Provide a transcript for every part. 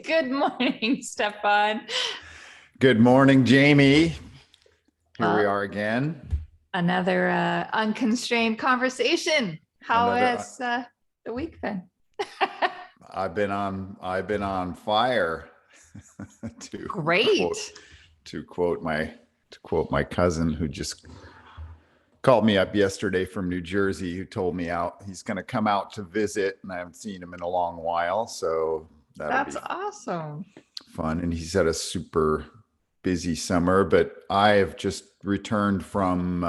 Good morning, Stefan. Good morning, Jamie. Here we Well, are again. another unconstrained conversation. How Another. has the week been? I've been on fire. to quote Great. to quote my cousin who just called me up yesterday from New Jersey, who told me he's going to come out to visit, and I haven't seen him in a long while, so that'll That's be awesome. fun. And he's had a super busy summer, but I have just returned from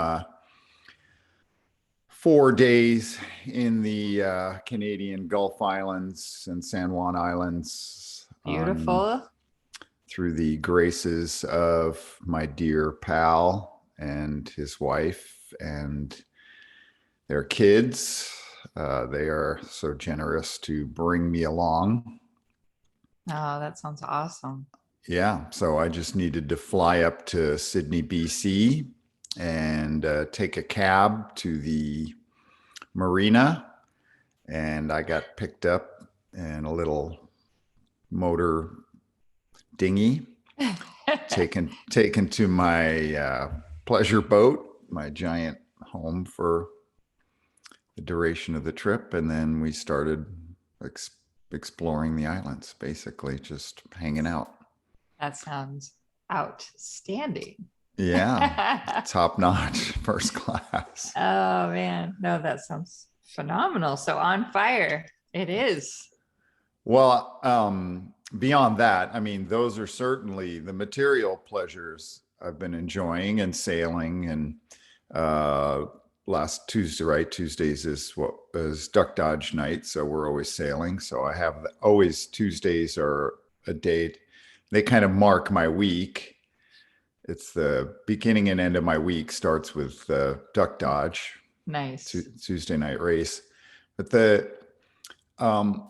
4 days in the Canadian Gulf Islands and San Juan Islands, Beautiful. through the graces of my dear pal and his wife and their kids. They are so generous to bring me along. Oh, that sounds awesome. Yeah, so I just needed to fly up to Sydney, BC, and take a cab to the marina, and I got picked up in a little motor dinghy, taken to my pleasure boat, my giant home for the duration of the trip, and then we started exploring the islands, basically just hanging out. That sounds outstanding. Yeah, top notch, first class. Oh man, no, that sounds phenomenal. So on fire, it is. Well, beyond that, I mean, those are certainly the material pleasures I've been enjoying, and sailing. And last Tuesday, right? Tuesdays is duck dodge night, so we're always sailing. So I have always Tuesdays are a date. They kind of mark my week. It's the beginning and end of my week starts with duck dodge, Nice. Tuesday night race. But um,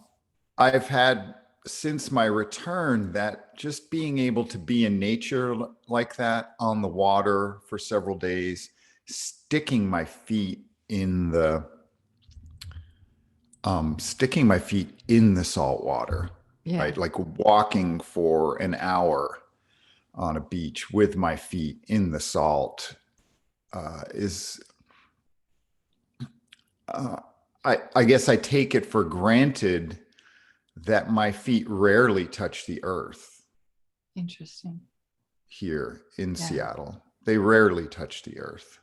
I've had, since my return, that just being able to be in nature like that on the water for several days, sticking my feet in the salt water, Yeah. right? Like walking for an hour on a beach with my feet in the salt is I guess I take it for granted that my feet rarely touch the earth Interesting. here in Yeah. Seattle. They rarely touch the earth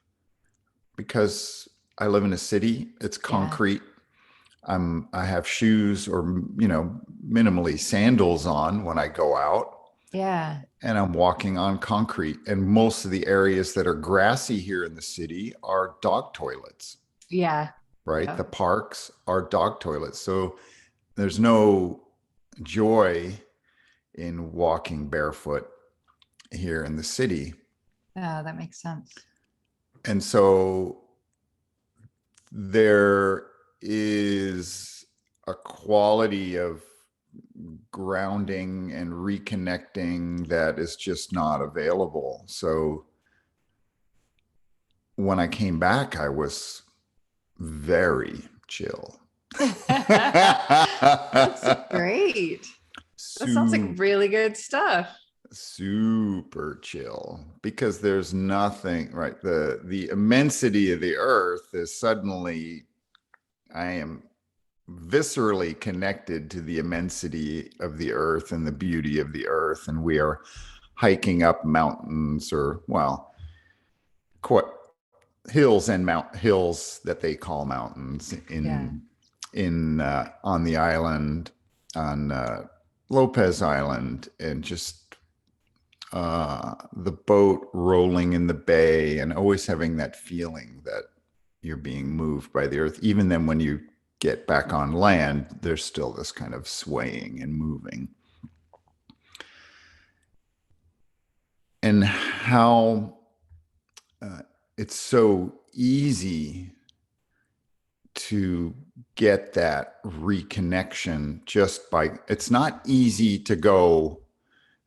because I live in a city. It's Yeah. concrete. I have shoes or, minimally sandals on when I go out, Yeah. and I'm walking on concrete. And most of the areas that are grassy here in the city are dog toilets, Yeah. right? Yeah. The parks are dog toilets. So there's no joy in walking barefoot here in the city. Yeah, that makes sense. And so there is a quality of grounding and reconnecting that is just not available. So when I came back, I was very chill. That's great. That sounds like really good stuff. Super chill, because there's nothing, right? The immensity of the earth is suddenly, I am viscerally connected to the immensity of the earth and the beauty of the earth. And we are hiking up mountains, or, well, quite hills and hills that they call mountains Yeah. in on the island, on Lopez Island, and just the boat rolling in the bay, and always having that feeling that you're being moved by the earth. Even then, when you get back on land, there's still this kind of swaying and moving. And how it's so easy to get that reconnection just by, it's not easy to go,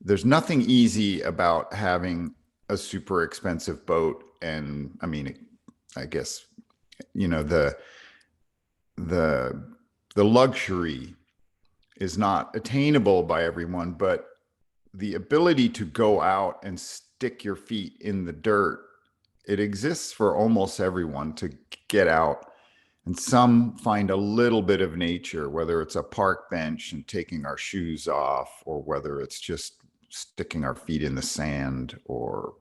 there's nothing easy about having a super expensive boat. And I mean, I guess, the the luxury is not attainable by everyone, but the ability to go out and stick your feet in the dirt, it exists for almost everyone to get out. And some find a little bit of nature, whether it's a park bench and taking our shoes off, or whether it's just sticking our feet in the sand, or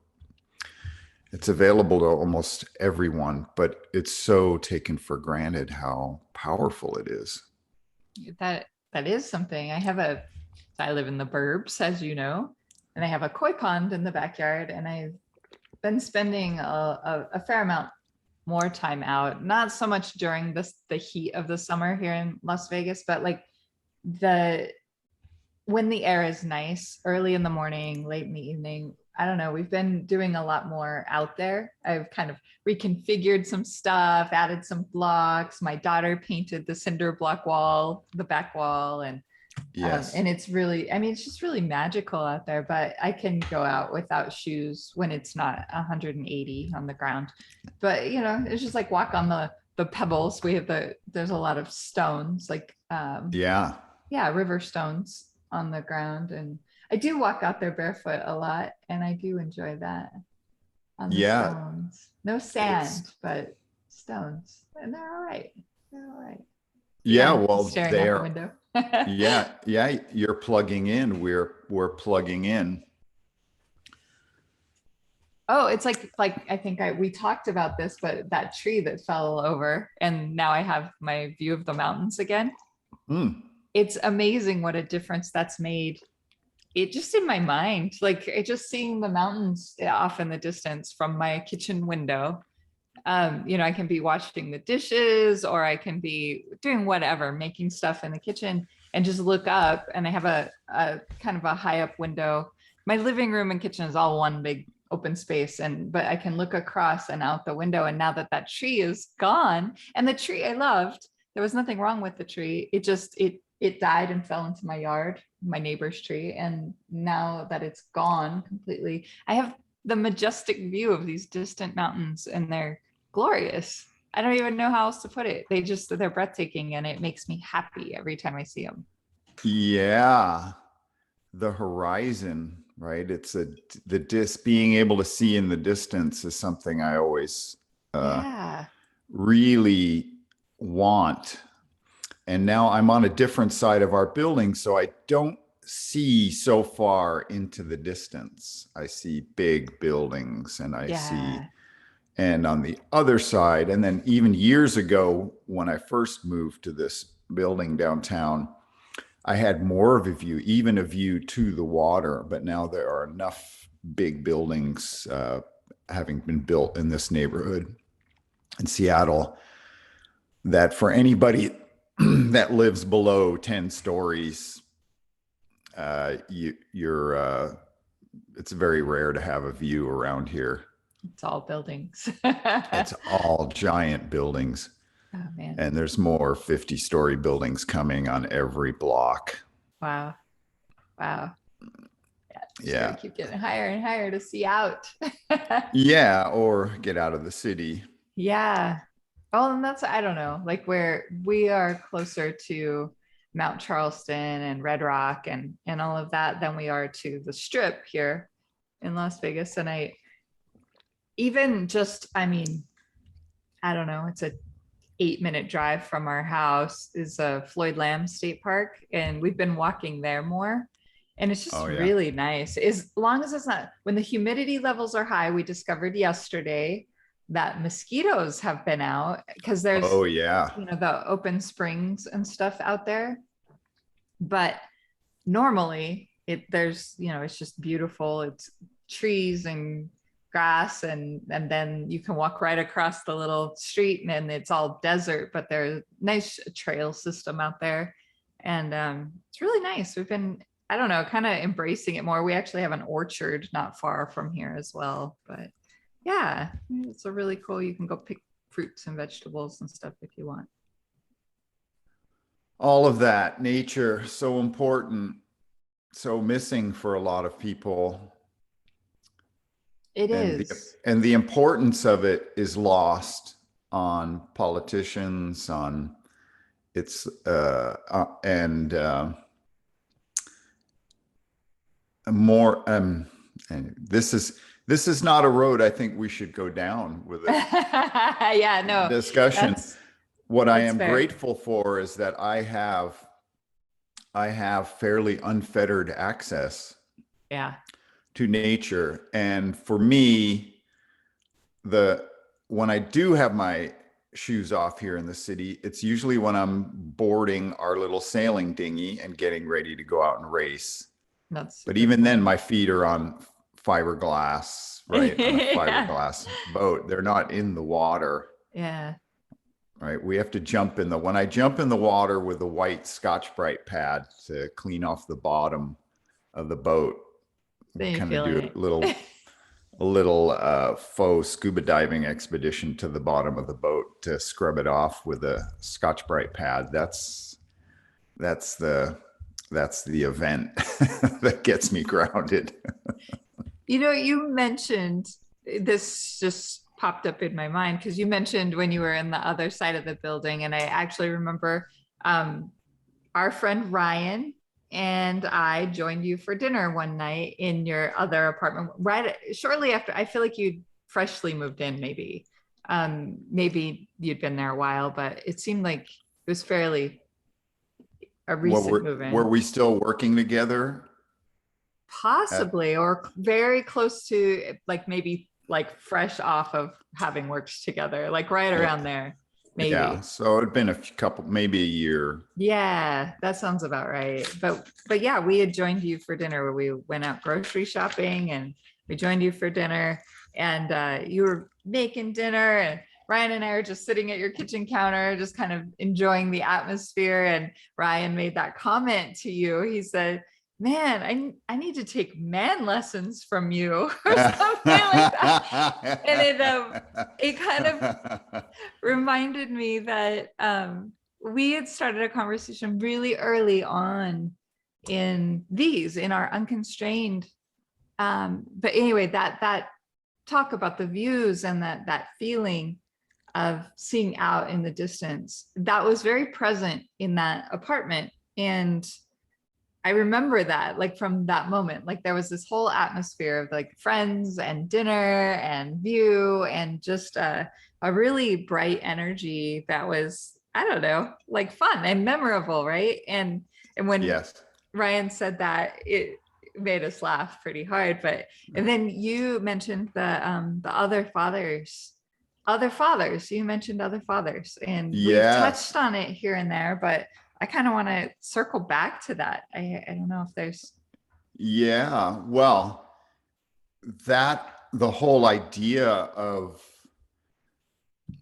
it's available to almost everyone, but it's so taken for granted how powerful it is. That is something. I live in the burbs, as you know, and I have a koi pond in the backyard, and I've been spending a fair amount more time out, not so much during the heat of the summer here in Las Vegas, but like the when the air is nice, early in the morning, late in the evening. I don't know. We've been doing a lot more out there. I've kind of reconfigured some stuff, added some blocks. My daughter painted the cinder block wall, the back wall, Yes. and it's really, I mean, it's just really magical out there. But I can go out without shoes when it's not 180 on the ground. But it's just like walk on the pebbles. There's a lot of stones, like Yeah. yeah, river stones on the ground, and I do walk out there barefoot a lot, and I do enjoy that on the Yeah. stones. No It's, sand, but stones, and they're all right. They're all right. yeah. Yeah, Well, staring out the there. window. Yeah. Yeah. You're plugging in. We're plugging in. Oh, it's like I think we talked about this, but that tree that fell over, and now I have my view of the mountains again. Hmm. It's amazing what a difference that's made. It just in my mind, like it just seeing the mountains off in the distance from my kitchen window. I can be washing the dishes, or I can be doing whatever, making stuff in the kitchen, and just look up, and I have a kind of a high up window. My living room and kitchen is all one big open space, but I can look across and out the window. And now that tree is gone, and the tree I loved, there was nothing wrong with the tree. It died and fell into my yard, my neighbor's tree. And now that it's gone completely, I have the majestic view of these distant mountains, and they're glorious. I don't even know how else to put it. They're breathtaking, and it makes me happy every time I see them. Yeah. The horizon, right? Being able to see in the distance is something I always Yeah. really want. And now I'm on a different side of our building, so I don't see so far into the distance. I see big buildings, Yeah. and on the other side, and then even years ago, when I first moved to this building downtown, I had more of a view, even a view to the water. But now there are enough big buildings having been built in this neighborhood in Seattle that for anybody that lives below 10 stories, it's very rare to have a view around here. It's all buildings. It's all giant buildings. Oh man. And there's more 50-story buildings coming on every block. Wow. Wow. Yeah. Just gotta Yeah. keep getting higher and higher to see out. Yeah. Or get out of the city. Yeah. Oh, and I don't know, like where we are closer to Mount Charleston and Red Rock and all of that than we are to the Strip here in Las Vegas. And I mean, I don't know, it's a 8-minute drive from our house is a Floyd Lamb State Park, and we've been walking there more. And it's just Oh, yeah. really nice. As long as it's not when the humidity levels are high. We discovered yesterday that mosquitoes have been out because there's Oh, yeah. the open springs and stuff out there. But normally it's just beautiful. It's trees and grass, and then you can walk right across the little street, and it's all desert, but there's a nice trail system out there. And it's really nice. We've been, I don't know, kind of embracing it more. We actually have an orchard not far from here as well. But yeah, it's a really cool. You can go pick fruits and vegetables and stuff if you want. All of that nature, so important, so missing for a lot of people. It And is. the importance of it is lost on politicians, on it's and more, and this is not a road I think we should go down with a Yeah, no, discussion. that's What I that's am fair. grateful for is that I have fairly unfettered access Yeah. to nature. And for me, the when I do have my shoes off here in the city, it's usually when I'm boarding our little sailing dinghy and getting ready to go out and race. That's But super even then, fun. my feet are on fiberglass, right? On a Yeah. fiberglass boat. They're not in the water, Yeah. right? We have to jump in when I jump in the water with the white Scotch-Brite pad to clean off the bottom of the boat, Then you kind of feel do it. a little faux scuba diving expedition to the bottom of the boat to scrub it off with a Scotch-Brite pad. That's the that's the event that gets me grounded. You mentioned this just popped up in my mind because you mentioned when you were in the other side of the building, and I actually remember um, our friend Ryan and I joined you for dinner one night in your other apartment, right shortly after. I feel like you'd freshly moved in, maybe. Maybe you'd been there a while, but it seemed like it was fairly a Well, recent move were in. we still working together at Possibly, or very close to, like maybe like fresh off of having worked together, like right around there, yeah, maybe. so it'd been a couple, maybe a year. Yeah, that sounds about right. But yeah, we had joined you for dinner where we went out grocery shopping, and we joined you for dinner, and you were making dinner, and Ryan and I are just sitting at your kitchen counter, just kind of enjoying the atmosphere. And Ryan made that comment to you. He said, "Man, I need to take man lessons from you," or something like that. And it kind of reminded me that we had started a conversation really early on in our unconstrained. But anyway, that talk about the views and that feeling of seeing out in the distance, that was very present in that apartment. And I remember that, like, from that moment, like there was this whole atmosphere of like friends and dinner and view and just a really bright energy that was, I don't know, like fun and memorable, right? And when Yes. Ryan said that, it made us laugh pretty hard. But and then you mentioned the other fathers. You mentioned other fathers, and we've touched Yes. on it here and there, but I kind of want to circle back to that. I don't know if there's. Yeah. Well, the whole idea of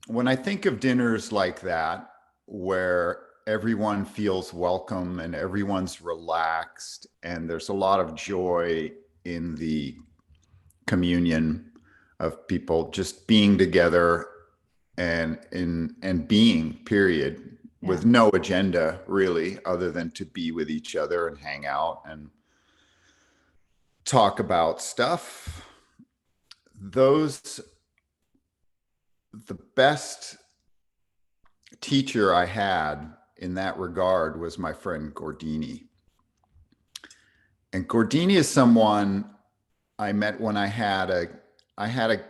when I think of dinners like that, where everyone feels welcome and everyone's relaxed and there's a lot of joy in the communion of people just being together and being, period, Yeah. with no agenda really other than to be with each other and hang out and talk about stuff. Those The best teacher I had in that regard was my friend Gordini. And Gordini is someone I met when I had a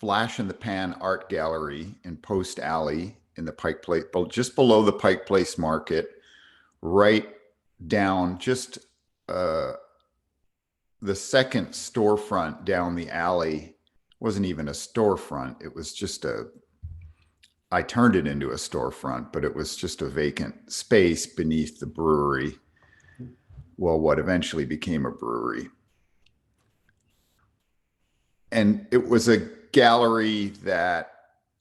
flash in the pan art gallery in Post Alley in the Pike Place, just below the Pike Place Market, right down just uh, the second storefront down the alley. Wasn't even a storefront. It was just I turned it into a storefront, but it was just a vacant space beneath the brewery. Well, what eventually became a brewery. And it was a gallery that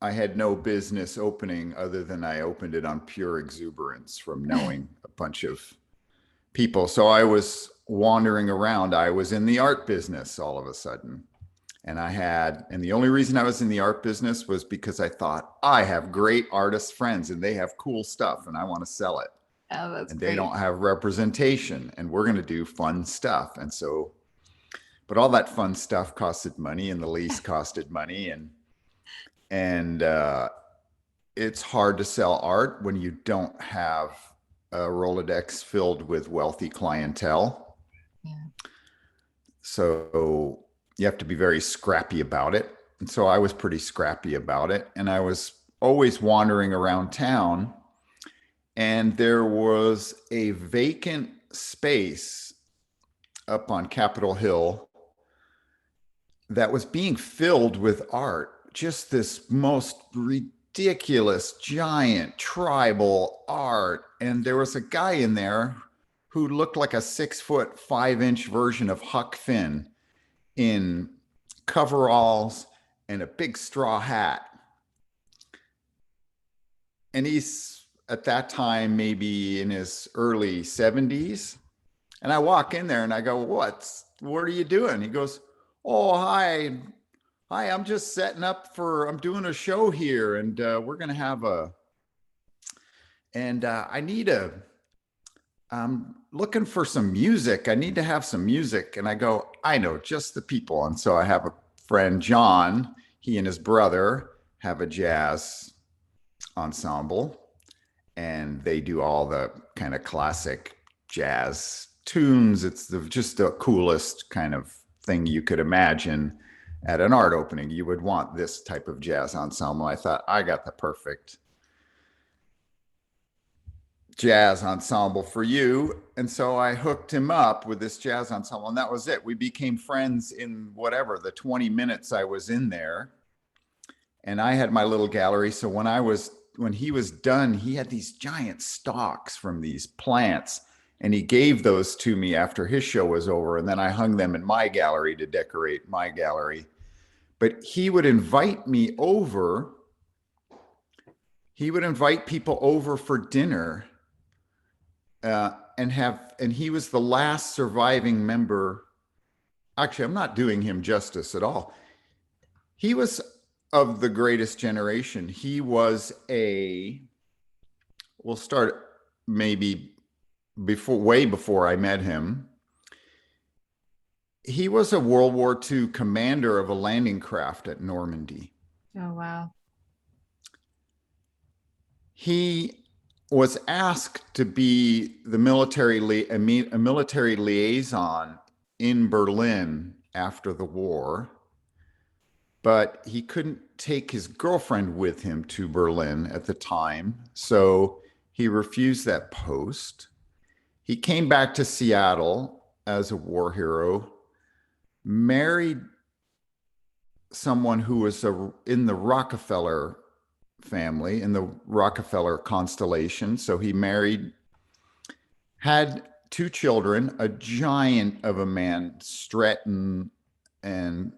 I had no business opening other than I opened it on pure exuberance from knowing a bunch of people. So I was wandering around. I was in the art business all of a sudden. And the only reason I was in the art business was because I thought I have great artist friends and they have cool stuff and I want to sell it. Oh, that's And they great. don't have representation and we're going to do fun stuff. And so, but all that fun stuff costed money and the lease costed money. And it's hard to sell art when you don't have a Rolodex filled with wealthy clientele. Yeah. So you have to be very scrappy about it. And so I was pretty scrappy about it. And I was always wandering around town. And there was a vacant space up on Capitol Hill that was being filled with art. Just this most ridiculous, giant tribal art. And there was a guy in there who looked like a 6 foot 5 inch version of Huck Finn in coveralls and a big straw hat. And he's at that time maybe in his early 70s. And I walk in there and I go, what are you doing? He goes, oh, hi. Hi, I'm just setting up I'm doing a show here and we're going to have I'm looking for some music. I need to have some music. And I go, I know just the people. And so I have a friend, John. He and his brother have a jazz ensemble, and they do all the kind of classic jazz tunes. It's just the coolest kind of thing you could imagine at an art opening. You would want this type of jazz ensemble. I thought, I got the perfect jazz ensemble for you. And so I hooked him up with this jazz ensemble, and that was it. We became friends in whatever, the 20 minutes I was in there. And I had my little gallery. So when he was done, he had these giant stalks from these plants, and he gave those to me after his show was over. And then I hung them in my gallery to decorate my gallery. But he would invite me over. He would invite people over for dinner. And he was the last surviving member. Actually, I'm not doing him justice at all. He was of the greatest generation. He was we'll start maybe way before I met him. He was a World War II commander of a landing craft at Normandy. Oh, wow. He was asked to be a military liaison in Berlin after the war, but he couldn't take his girlfriend with him to Berlin at the time, so he refused that post. He came back to Seattle as a war hero, married someone who was in the Rockefeller family, in the Rockefeller constellation. So he had 2 children, a giant of a man, Stratton, and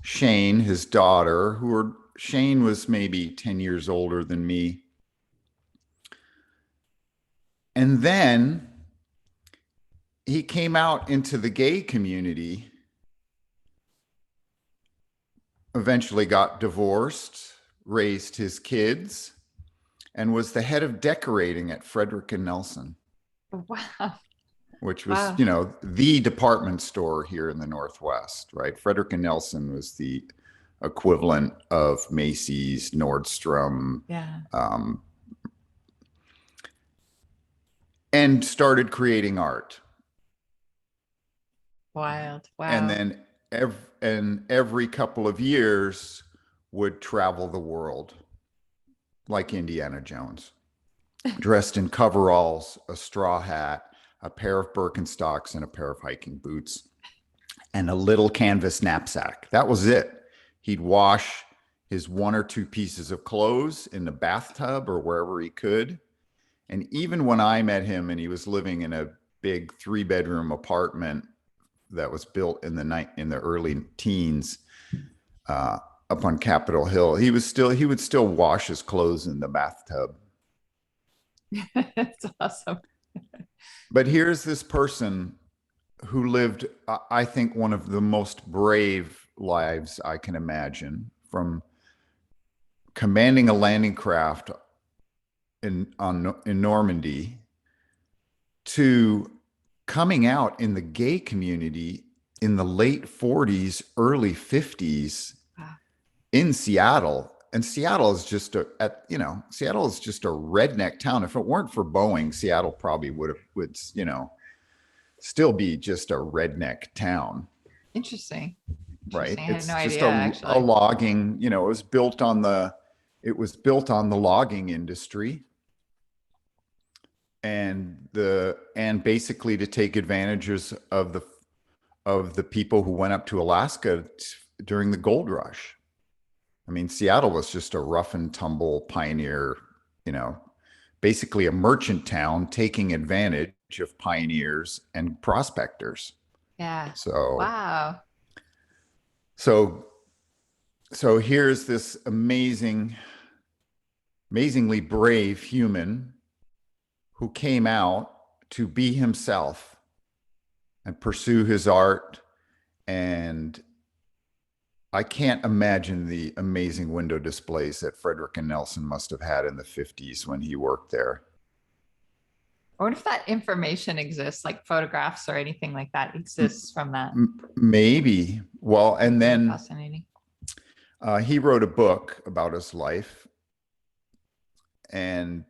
Shane, his daughter, Shane was maybe 10 years older than me. And then he came out into the gay community, eventually got divorced, raised his kids, and was the head of decorating at Frederick and Nelson. Wow. Which was, the department store here in the Northwest, right? Frederick and Nelson was the equivalent of Macy's, Nordstrom. Yeah. And started creating art. Wild. Wow. And then every couple of years would travel the world like Indiana Jones, dressed in coveralls, a straw hat, a pair of Birkenstocks, and a pair of hiking boots, and a little canvas knapsack. That was it. He'd wash his 1 or 2 pieces of clothes in the bathtub or wherever he could. And even when I met him and he was living in a big 3-bedroom apartment that was built in the early teens up on Capitol Hill, he would still wash his clothes in the bathtub. That's awesome. But here's this person who lived, I think, one of the most brave lives I can imagine, from commanding a landing craft in Normandy to coming out in the gay community in the late 40s, early 50s in Seattle. And Seattle is just Seattle is just a redneck town. If it weren't for Boeing, Seattle probably would still be just a redneck town, Interesting. right? Interesting. I had no It's just idea a actually. logging, you know, it was built on the logging industry, and basically to take advantages of the people who went up to Alaska during the gold rush. I mean, Seattle was just a rough and tumble pioneer, you know, basically a merchant town taking advantage of pioneers and prospectors. Yeah. So, Wow. so, so here's this amazingly brave human who came out to be himself and pursue his art. And I can't imagine the amazing window displays that Frederick and Nelson must have had in the 50s when he worked there. I wonder if that information exists, like photographs or anything like that exists from that. Maybe. Well, and Really then fascinating. he wrote a book about his life, and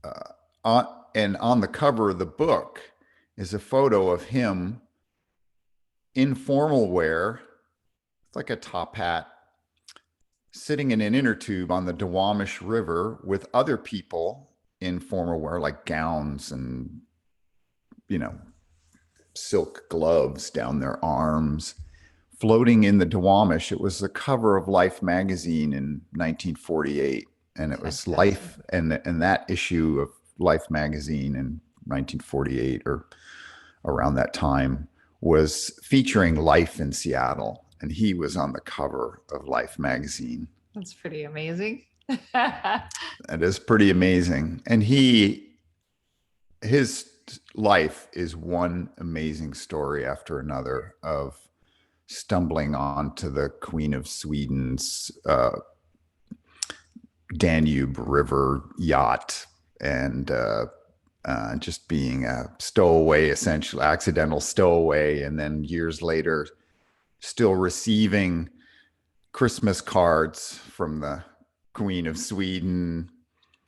uh, on the cover of the book is a photo of him in formal wear, like a top hat, sitting in an inner tube on the Duwamish River with other people in formal wear, like gowns and, you know, silk gloves down their arms, floating in the Duwamish. It was the cover of Life magazine in 1948, and it was Fantastic. Life, and that issue of Life magazine in 1948 or around that time was featuring life in Seattle, and he was on the cover of Life magazine. That's pretty amazing. That is pretty amazing. And his life is one amazing story after another of stumbling onto the Queen of Sweden's Danube River yacht, and just being a stowaway, essentially accidental stowaway, and then years later still receiving Christmas cards from the Queen of Sweden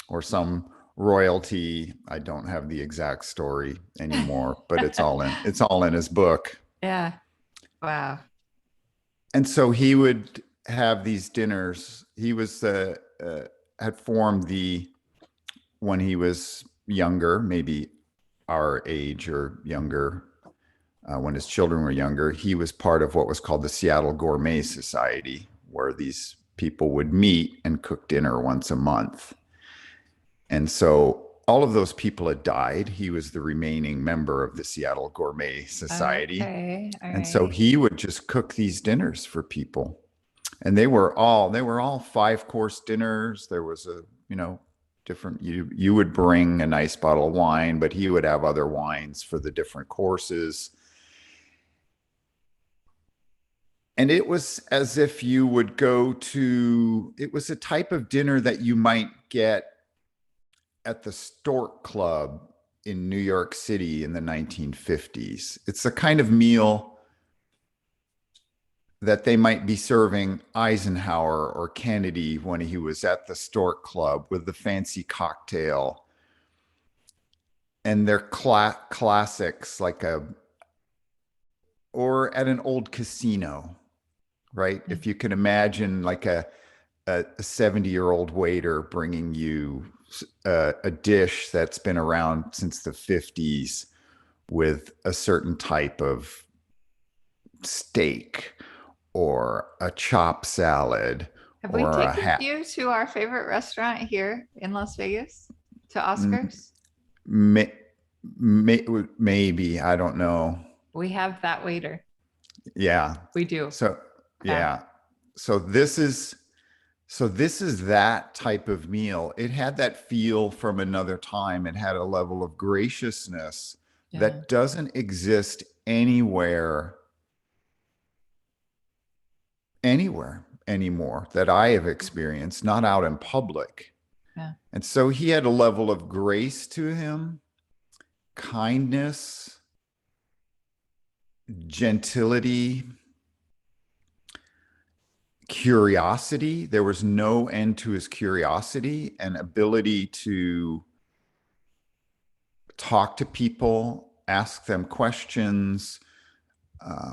or some royalty. I don't have the exact story anymore, but it's all in his book. Yeah. Wow. And so he would have these dinners. He was had formed when he was younger, maybe our age or younger, when his children were younger, he was part of what was called the Seattle Gourmet Society, where these people would meet and cook dinner once a month. And so all of those people had died. He was the remaining member of the Seattle Gourmet Society. Okay. All And so right. he would just cook these dinners for people. And they were all 5-course dinners. There was a, you know, different, you would bring a nice bottle of wine, but he would have other wines for the different courses. And it was as if you would it was a type of dinner that you might get at the Stork Club in New York City in the 1950s. It's the kind of meal that they might be serving Eisenhower or Kennedy when he was at the Stork Club with the fancy cocktail. And they're classics, or at an old casino, right? Mm. If you can imagine like a 70-year-old waiter bringing you a dish that's been around since the 50s with a certain type of steak or a chop salad Have we or a taken hat. you to our favorite restaurant here in Las Vegas? To Oscars? May, maybe, I don't know. We have that waiter. Yeah. We do. So, Yeah. yeah. So this is that type of meal. It had that feel from another time. It had a level of graciousness Yeah. that doesn't exist anywhere anymore that I have experienced, not out in public. Yeah. And so he had a level of grace to him, kindness, gentility, curiosity. There was no end to his curiosity and ability to talk to people ask them questions,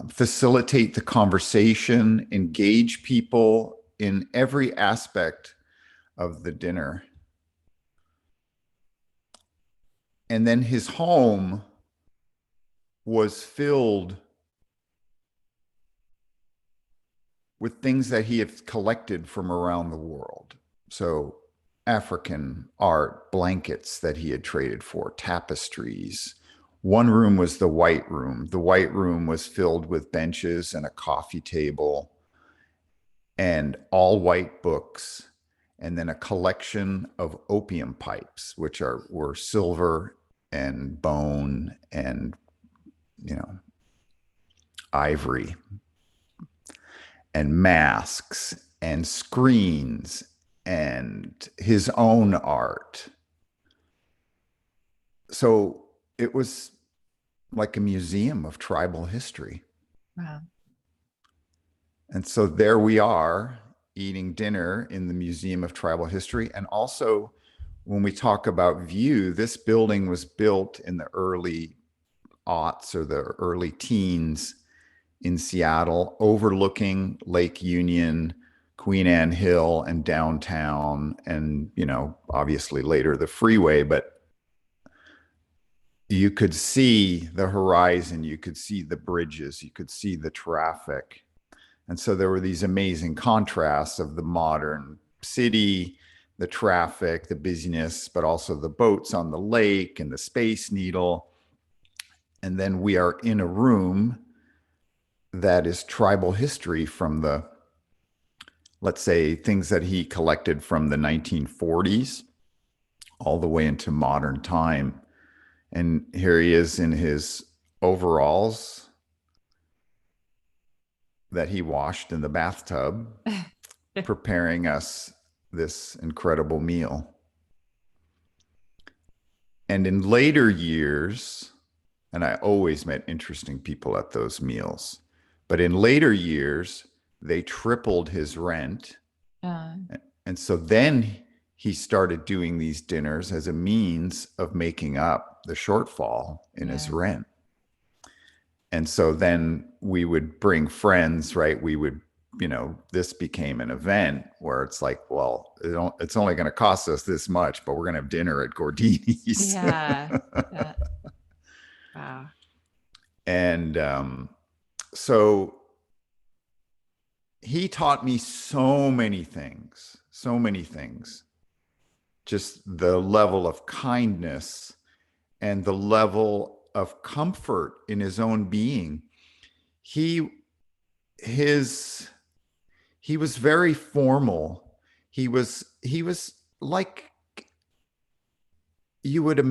facilitate the conversation, engage people in every aspect of the dinner. And then his home was filled with things that he had collected from around the world. So African art, blankets that he had traded for, tapestries. One room was the white room. The white room was filled with benches and a coffee table and all white books, and then a collection of opium pipes, which were silver and bone and, you know, ivory, and masks and screens and his own art. So it was like a museum of tribal history. Wow. And so there we are eating dinner in the Museum of Tribal History. And also, when we talk about view, this building was built in the early aughts or the early teens in Seattle, overlooking Lake Union, Queen Anne Hill, and downtown, and, you know, obviously later the freeway, but you could see the horizon, you could see the bridges, you could see the traffic. And so there were these amazing contrasts of the modern city, the traffic, the busyness, but also the boats on the lake and the Space Needle. And then we are in a room that is tribal history from the, let's say, things that he collected from the 1940s all the way into modern time. And here he is in his overalls that he washed in the bathtub, preparing us this incredible meal. And in later years, and I always met interesting people at those meals, but in later years, they tripled his rent. And so then he started doing these dinners as a means of making up the shortfall in his rent. And so then we would bring friends, right? We would, you know, this became an event where it's like, well, it's only going to cost us this much, but we're going to have dinner at Gordini's. Yeah. Wow. And so he taught me so many things, so many things. Just the level of kindness and the level of comfort in his own being. He was very formal. He was like you would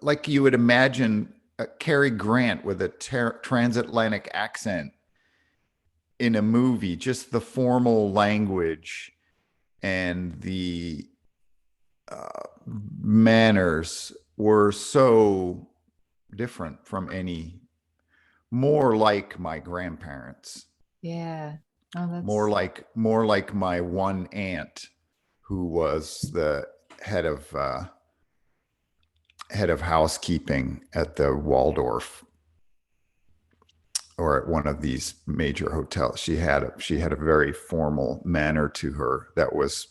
like you would imagine Cary Grant with a transatlantic accent in a movie. Just the formal language and the manners were so different from any, more like my grandparents. Yeah. Oh, that's more like my one aunt who was the head of housekeeping at the Waldorf or at one of these major hotels. She had a very formal manner to her that was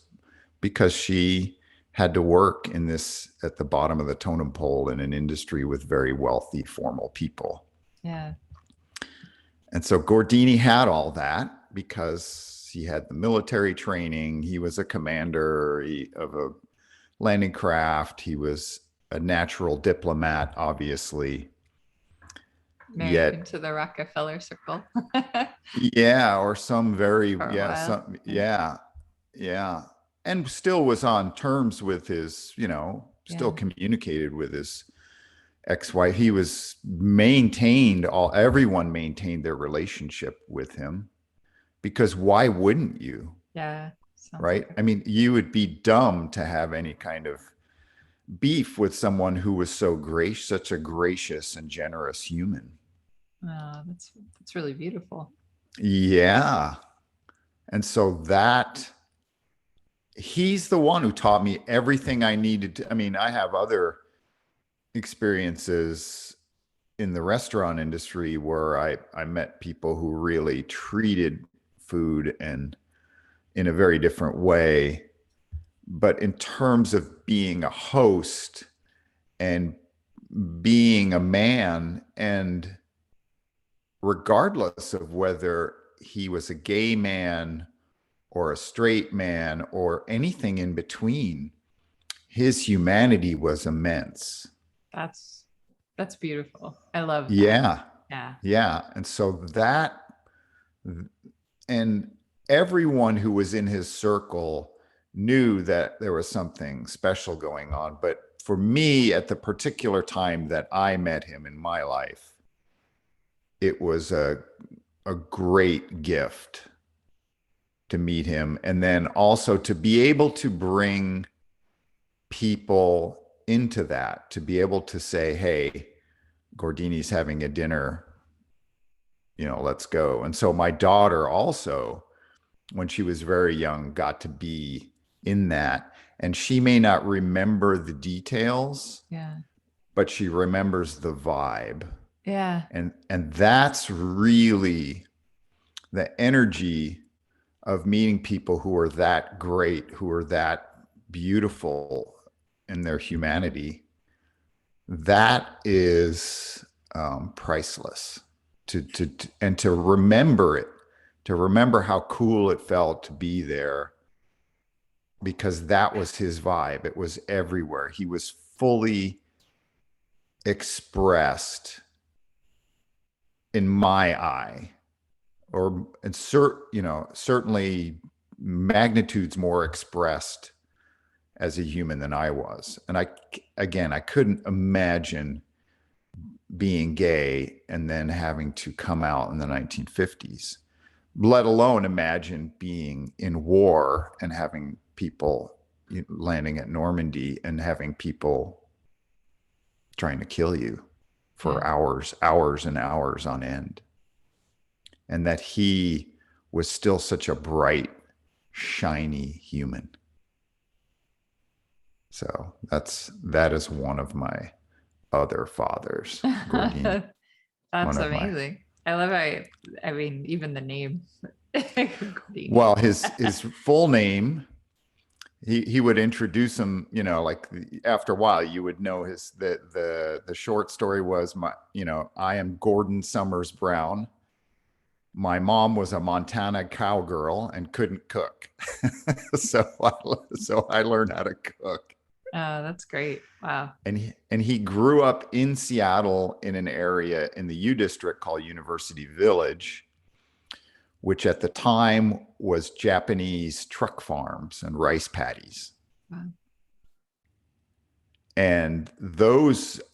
because she had to work in this at the bottom of the totem pole in an industry with very wealthy, formal people. Yeah. And so Gordini had all that because he had the military training. He was a commander of a landing craft. He was a natural diplomat, obviously. Married into the Rockefeller circle. Yeah, or some very, For a yeah, while. some, yeah. And still was on terms with his, still communicated with his ex-wife. He was everyone maintained their relationship with him because why wouldn't you? Yeah. Right. I mean, you would be dumb to have any kind of beef with someone who was such a gracious and generous human. Oh, that's really beautiful. Yeah. And so he's the one who taught me everything I needed to. I mean, I have other experiences in the restaurant industry where I met people who really treated food and in a very different way. But in terms of being a host and being a man, and regardless of whether he was a gay man or a straight man or anything in between, his humanity was immense. That's that's beautiful. I love that. Yeah. Yeah. Yeah. And so that, and everyone who was in his circle knew that there was something special going on. But for me, at the particular time that I met him in my life, it was a great gift to meet him. And then also to be able to bring people into that, to be able to say, hey, Gordini's having a dinner, let's go. And so my daughter also, when she was very young, got to be in that. And she may not remember the details, Yeah. but she remembers the vibe. Yeah. And that's really the energy of meeting people who are that great, who are that beautiful in their humanity. That is priceless. And to remember it, to remember how cool it felt to be there, because that was his vibe. It was everywhere. He was fully expressed in my eye, or certainly magnitudes more expressed as a human than I was. And I couldn't imagine being gay and then having to come out in the 1950s, let alone imagine being in war and having people landing at Normandy and having people trying to kill you for Yeah. hours and hours on end. And that he was still such a bright, shiny human. So that is one of my other fathers, Gordini. One That's of my amazing. I love I mean, even the name. Gordini. well, his full name. He would introduce him, like after a while, you would know the short story was I am Gordon Summers Brown. My mom was a Montana cowgirl and couldn't cook, so I learned how to cook. Oh, that's great. Wow. And he grew up in Seattle in an area in the U District called University Village, which at the time was Japanese truck farms and rice paddies. Wow. And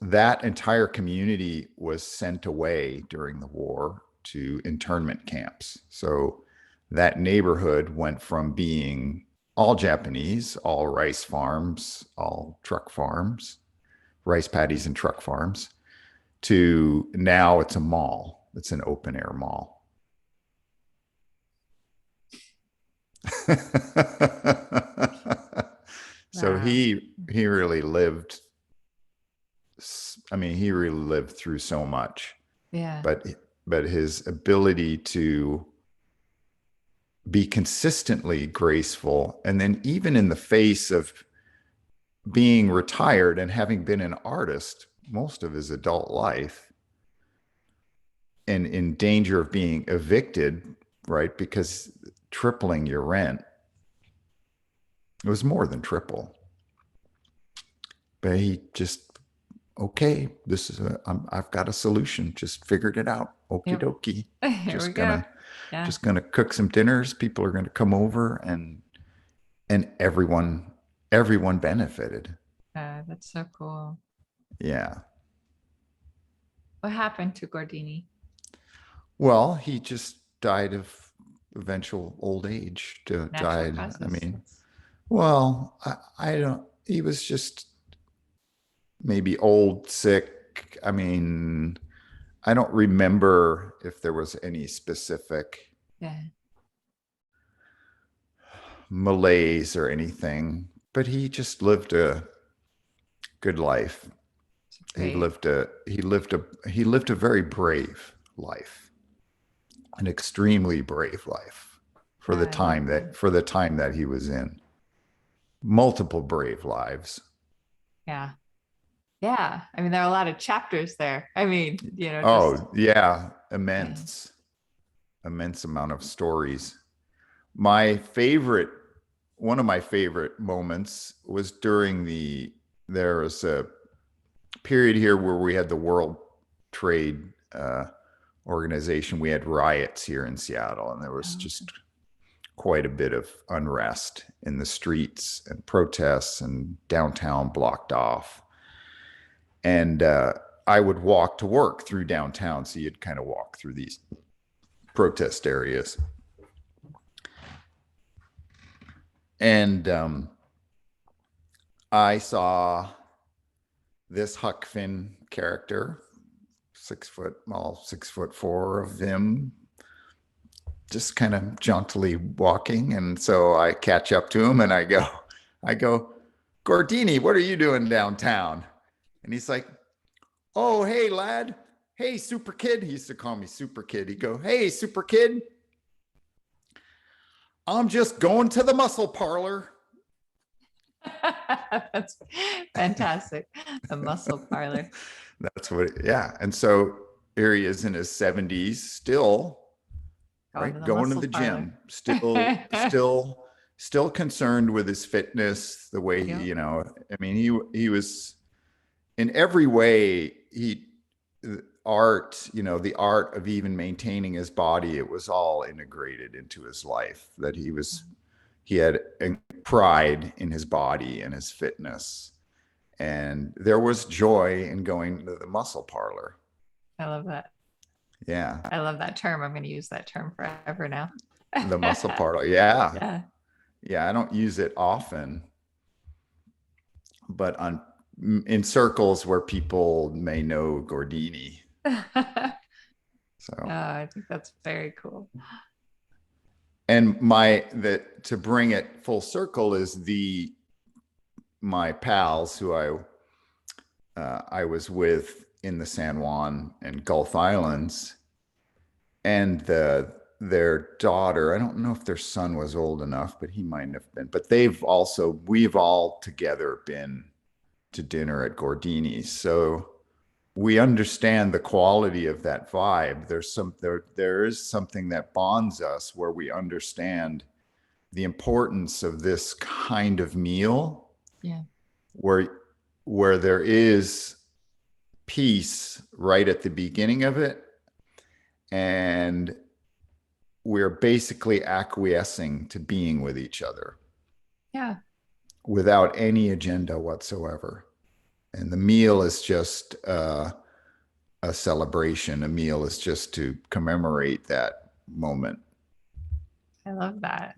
that entire community was sent away during the war to internment camps. So that neighborhood went from being all Japanese, all rice farms, all truck farms, rice paddies and truck farms, to now it's a mall. It's an open air mall. So Wow. he really lived. I mean, he really lived through so much, Yeah. but his ability to be consistently graceful, and then even in the face of being retired and having been an artist most of his adult life, and in danger of being evicted, right? Because tripling your rent, it was more than triple. But he just, okay, I've got a solution. Just figured it out. Okie Yep. dokie. Here we Just go. gonna Yeah. just gonna cook some dinners. People are gonna come over, and everyone benefited. That's so cool. Yeah. What happened to Gordini? Well, he just died of eventual old age. Natural Died. I causes. mean, well, I don't. He was just maybe old, sick. I mean, I don't remember if there was any specific Yeah. malaise or anything, but he just lived a good life. Great. He lived a very brave life, an extremely brave life I love that. for the time that he was in. Multiple brave lives. Yeah. Yeah. I mean, there are a lot of chapters there. I mean, just, Oh, yeah, yeah. immense amount of stories. My favorite, one of my favorite moments was there was a period here where we had the World Trade Organization. We had riots here in Seattle, and there was Oh, just quite a bit of unrest in the streets and protests and downtown blocked off. And I would walk to work through downtown. So you'd kind of walk through these protest areas. And I saw this Huck Finn character, 6 foot, well, 6'4" of him, just kind of jauntily walking. And so I catch up to him and I go, Gordini, what are you doing downtown? And he's like, oh, hey, lad. Hey, super kid. He used to call me super kid. He'd go, hey, super kid. I'm just going to the muscle parlor. that's fantastic. The muscle parlor. That's what, yeah. And so here he is in his 70s, still, Going to right, the going to muscle the parlor. gym, still concerned with his fitness, the way, Yep. I mean, he was in every way, art, the art of even maintaining his body, it was all integrated into his life, that he had pride in his body and his fitness. And there was joy in going to the muscle parlor. I love that. Yeah. I love that term. I'm going to use that term forever now. The muscle parlor. Yeah. Yeah. Yeah. I don't use it often, but in circles where people may know Gordini. So, I think that's very cool. and to bring it full circle is my pals who I was with in the San Juan and Gulf Islands, and their daughter. I don't know if their son was old enough, but he might have been. But we've all together been to dinner at Gordini's, so we understand the quality of that vibe. There is something that bonds us where we understand the importance of this kind of meal, Yeah. where there is peace right at the beginning of it, and we're basically acquiescing to being with each other Yeah. without any agenda whatsoever. And the meal is just a celebration. A meal is just to commemorate that moment. I love that.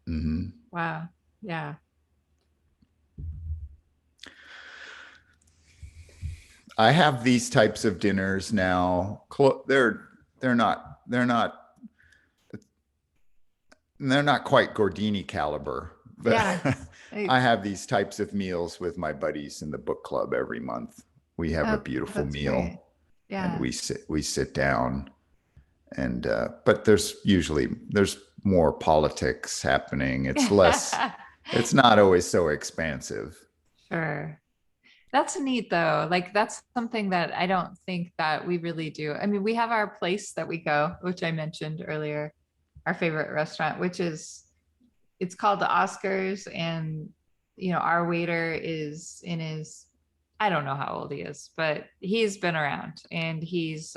Mm-hmm. Wow. Yeah. I have these types of dinners now. They're not they're not quite Gordini caliber, but Yeah. I have these types of meals with my buddies in the book club every month. We have a Oh, beautiful that's great. meal, and Yeah. we sit down, and but there's more politics happening. It's not always so expansive. Sure. That's neat though. Like that's something that I don't think that we really do. I mean, we have our place that we go, which I mentioned earlier, our favorite restaurant, which is it's called the Oscars, and our waiter is in his I don't know how old he is, but he's been around, and he's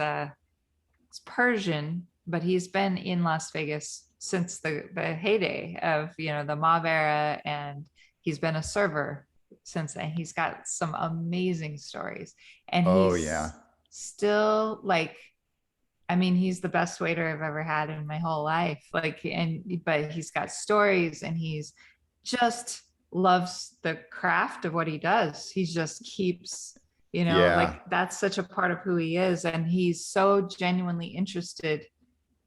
Persian, but he's been in Las Vegas since the heyday of the mob era, and he's been a server since then. He's got some amazing stories, and Oh yeah, he's still like, I mean, he's the best waiter I've ever had in my whole life. Like, but he's got stories, and he's just loves the craft of what he does. He just keeps, yeah, like that's such a part of who he is. And he's so genuinely interested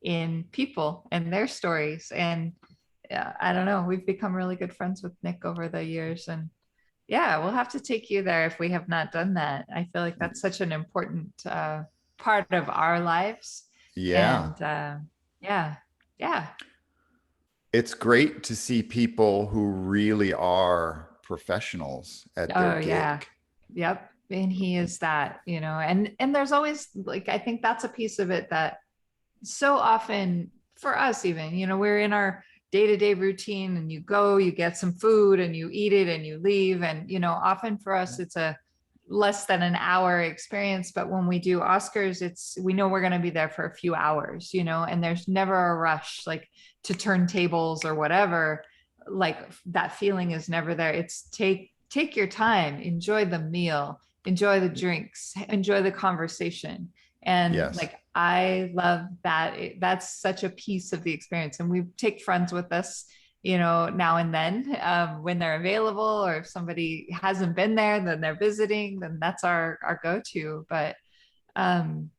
in people and their stories. And yeah, I don't know, we've become really good friends with Nick over the years. And Yeah, we'll have to take you there if we have not done that. I feel like that's such an important part of our lives. Yeah. And yeah, yeah. It's great to see people who really are professionals at their Oh yeah. gig. Yep. And he is that, and there's always like I think that's a piece of it that so often for us even, we're in our day-to-day routine and you go, you get some food and you eat it and you leave. And, often for us it's a less than an hour experience. But when we do Oscars, we know we're going to be there for a few hours, and there's never a rush like to turn tables or whatever. Like that feeling is never there. It's take your time, enjoy the meal, enjoy the drinks, enjoy the conversation. And Yes. like I love that. That's such a piece of the experience. And we take friends with us, now and then, when they're available, or if somebody hasn't been there, then they're visiting, then that's our go-to. But um,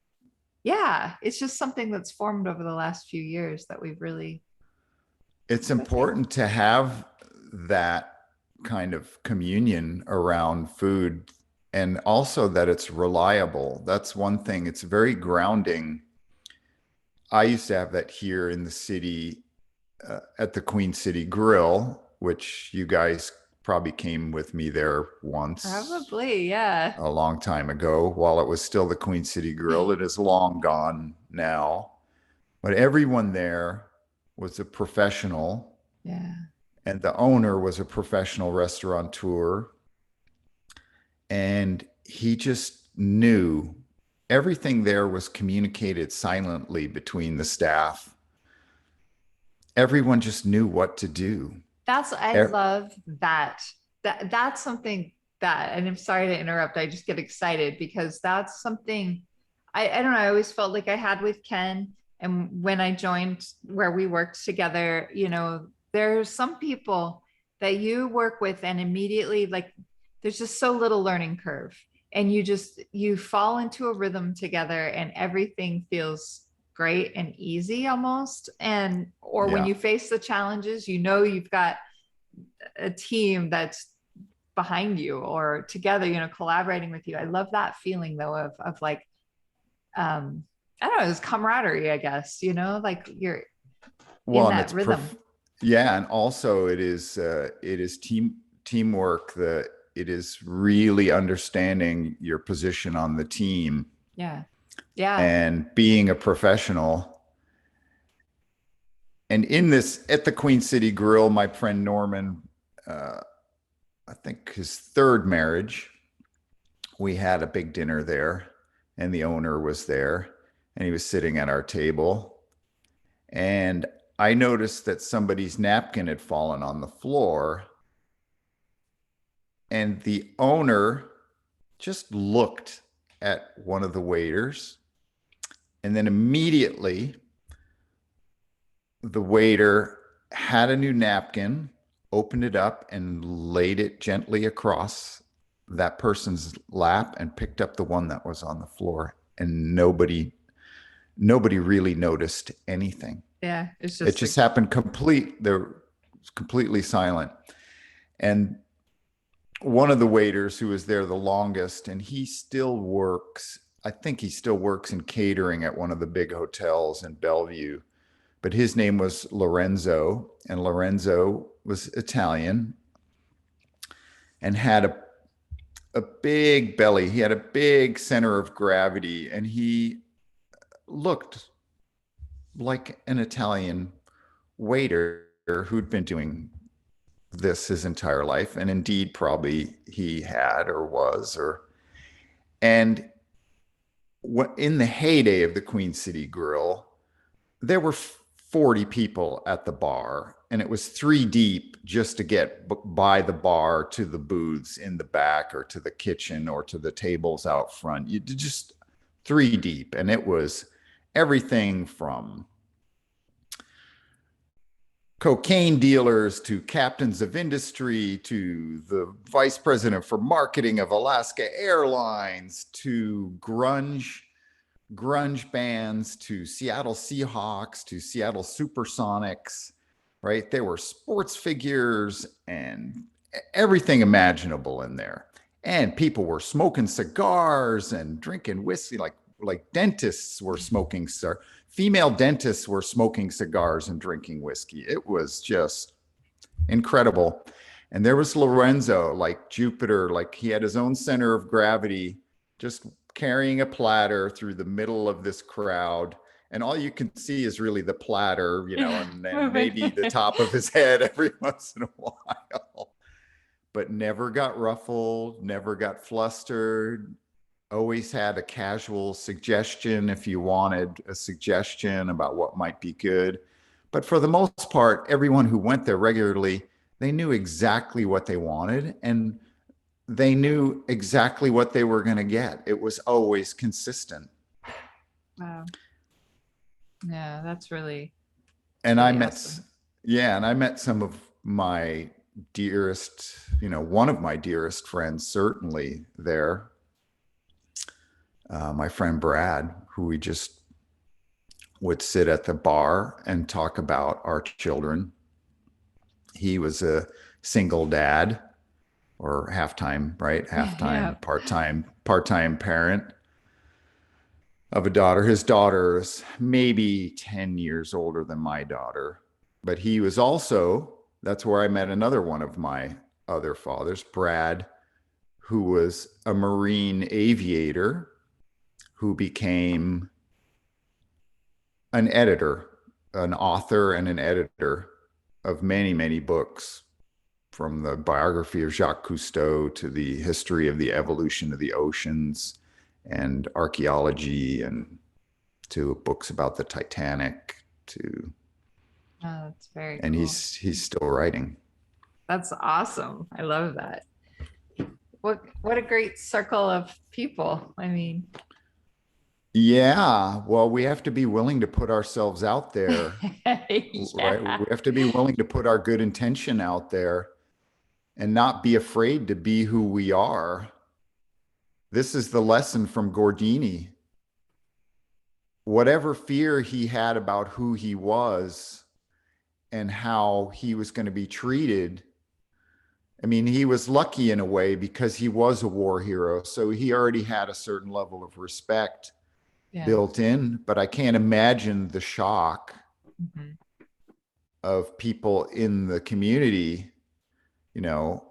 yeah, it's just something that's formed over the last few years that we've really It's stuck with. important to have that kind of communion around food, and also that it's reliable. That's one thing. It's very grounding. I used to have that here in the city, at the Queen City Grill, which you guys probably came with me there once Probably, yeah. a long time ago while it was still the Queen City Grill. It is long gone now, but everyone there was a professional, Yeah. and the owner was a professional restaurateur, and he just knew everything there was communicated silently between the staff. Everyone just knew what to do. I love that. That's something that, and I'm sorry to interrupt. I just get excited because that's something I don't know. I always felt like I had with Ken. And when I joined where we worked together, there's some people that you work with and immediately like there's just so little learning curve. And you fall into a rhythm together and everything feels great and easy almost. And or when Yeah. you face the challenges, you've got a team that's behind you or together, collaborating with you. I love that feeling though of like I don't know, it's camaraderie, I guess, like you're in Well, and that rhythm. yeah, and also it is teamwork. It is really understanding your position on the team Yeah. Yeah. and being a professional. And in this, at the Queen City Grill, my friend Norman, uh, I think his third marriage, we had a big dinner there, and the owner was there, and he was sitting at our table. And I noticed that somebody's napkin had fallen on the floor, and the owner just looked at one of the waiters, and then immediately the waiter had a new napkin, opened it up, and laid it gently across that person's lap and picked up the one that was on the floor. And nobody really noticed anything. Yeah. It's It just just like, happened they're completely silent. And one of the waiters who was there the longest, and he still works, I think he still works in catering at one of the big hotels in Bellevue, but his name was Lorenzo, and Lorenzo was Italian and had a big belly. He had a big center of gravity, and he looked like an Italian waiter who'd been doing this his entire life. And indeed, probably he had or was, or, and in the heyday of the Queen City Grill, there were 40 people at the bar, and it was three deep just to get by the bar to the booths in the back or to the kitchen or to the tables out front. You just three deep, and it was everything from cocaine dealers to captains of industry to the vice president for marketing of Alaska Airlines to grunge bands to Seattle Seahawks to Seattle Supersonics, right? There were sports figures and everything imaginable in there. And people were smoking cigars and drinking whiskey, like dentists were smoking cigar. Female dentists were smoking cigars and drinking whiskey. It was just incredible. And there was Lorenzo, like Jupiter, like he had his own center of gravity, just carrying a platter through the middle of this crowd. And all you can see is really the platter, Yeah, and then moving. maybe the top of his head every once in a while. But never got ruffled, never got flustered, always had a casual suggestion if you wanted a suggestion about what might be good. But for the most part, everyone who went there regularly, they knew exactly what they wanted and they knew exactly what they were going to get. It was always consistent. Wow. Yeah, that's And I really met, awesome. yeah, and I met some of my dearest, one of my dearest friends, certainly there. My friend Brad, who we just would sit at the bar and talk about our children. He was a single dad or half-time, right? Yeah. Half-time, part-time parent of a daughter. His daughter is maybe 10 years older than my daughter, but he was also, that's where I met another one of my other fathers, Brad, who was a Marine aviator who became an editor, an author and an editor of many, many books, from the biography of Jacques Cousteau to the history of the evolution of the oceans and archaeology, and to books about the Titanic, to Oh, that's very and cool. he's still writing. That's awesome. I love that. What a great circle of people. I mean, Yeah, well, we have to be willing to put ourselves out there, right? yeah. We have to be willing to put our good intention out there and not be afraid to be who we are. This is the lesson from Gordini. Whatever fear he had about who he was and how he was going to be treated, I mean, he was lucky in a way because he was a war hero. So he already had a certain level of respect Yeah. built in, but I can't imagine the shock Mhm. of people in the community, you know,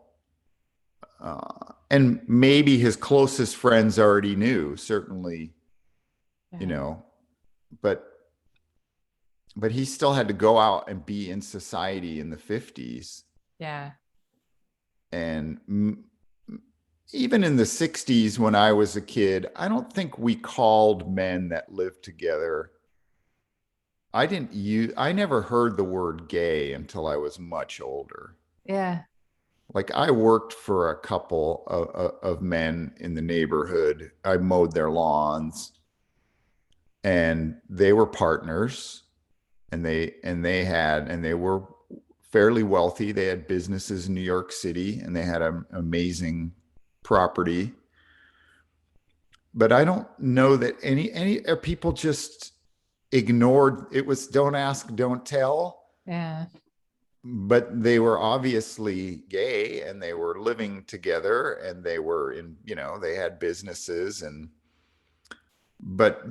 and maybe his closest friends already knew, certainly, you Yeah. know, but he still had to go out and be in society in the 50s. Yeah. And even in the 60s, when I was a kid, I don't think we called men that lived together. I never heard the word gay until I was much older. Yeah. Like I worked for a couple of men in the neighborhood. I mowed their lawns and they were partners, and they were fairly wealthy. They had businesses in New York City and they had an amazing property. But I don't know that any people just ignored it. Was don't ask, don't tell. Yeah. But they were obviously gay and they were living together and they were in, they had businesses, and but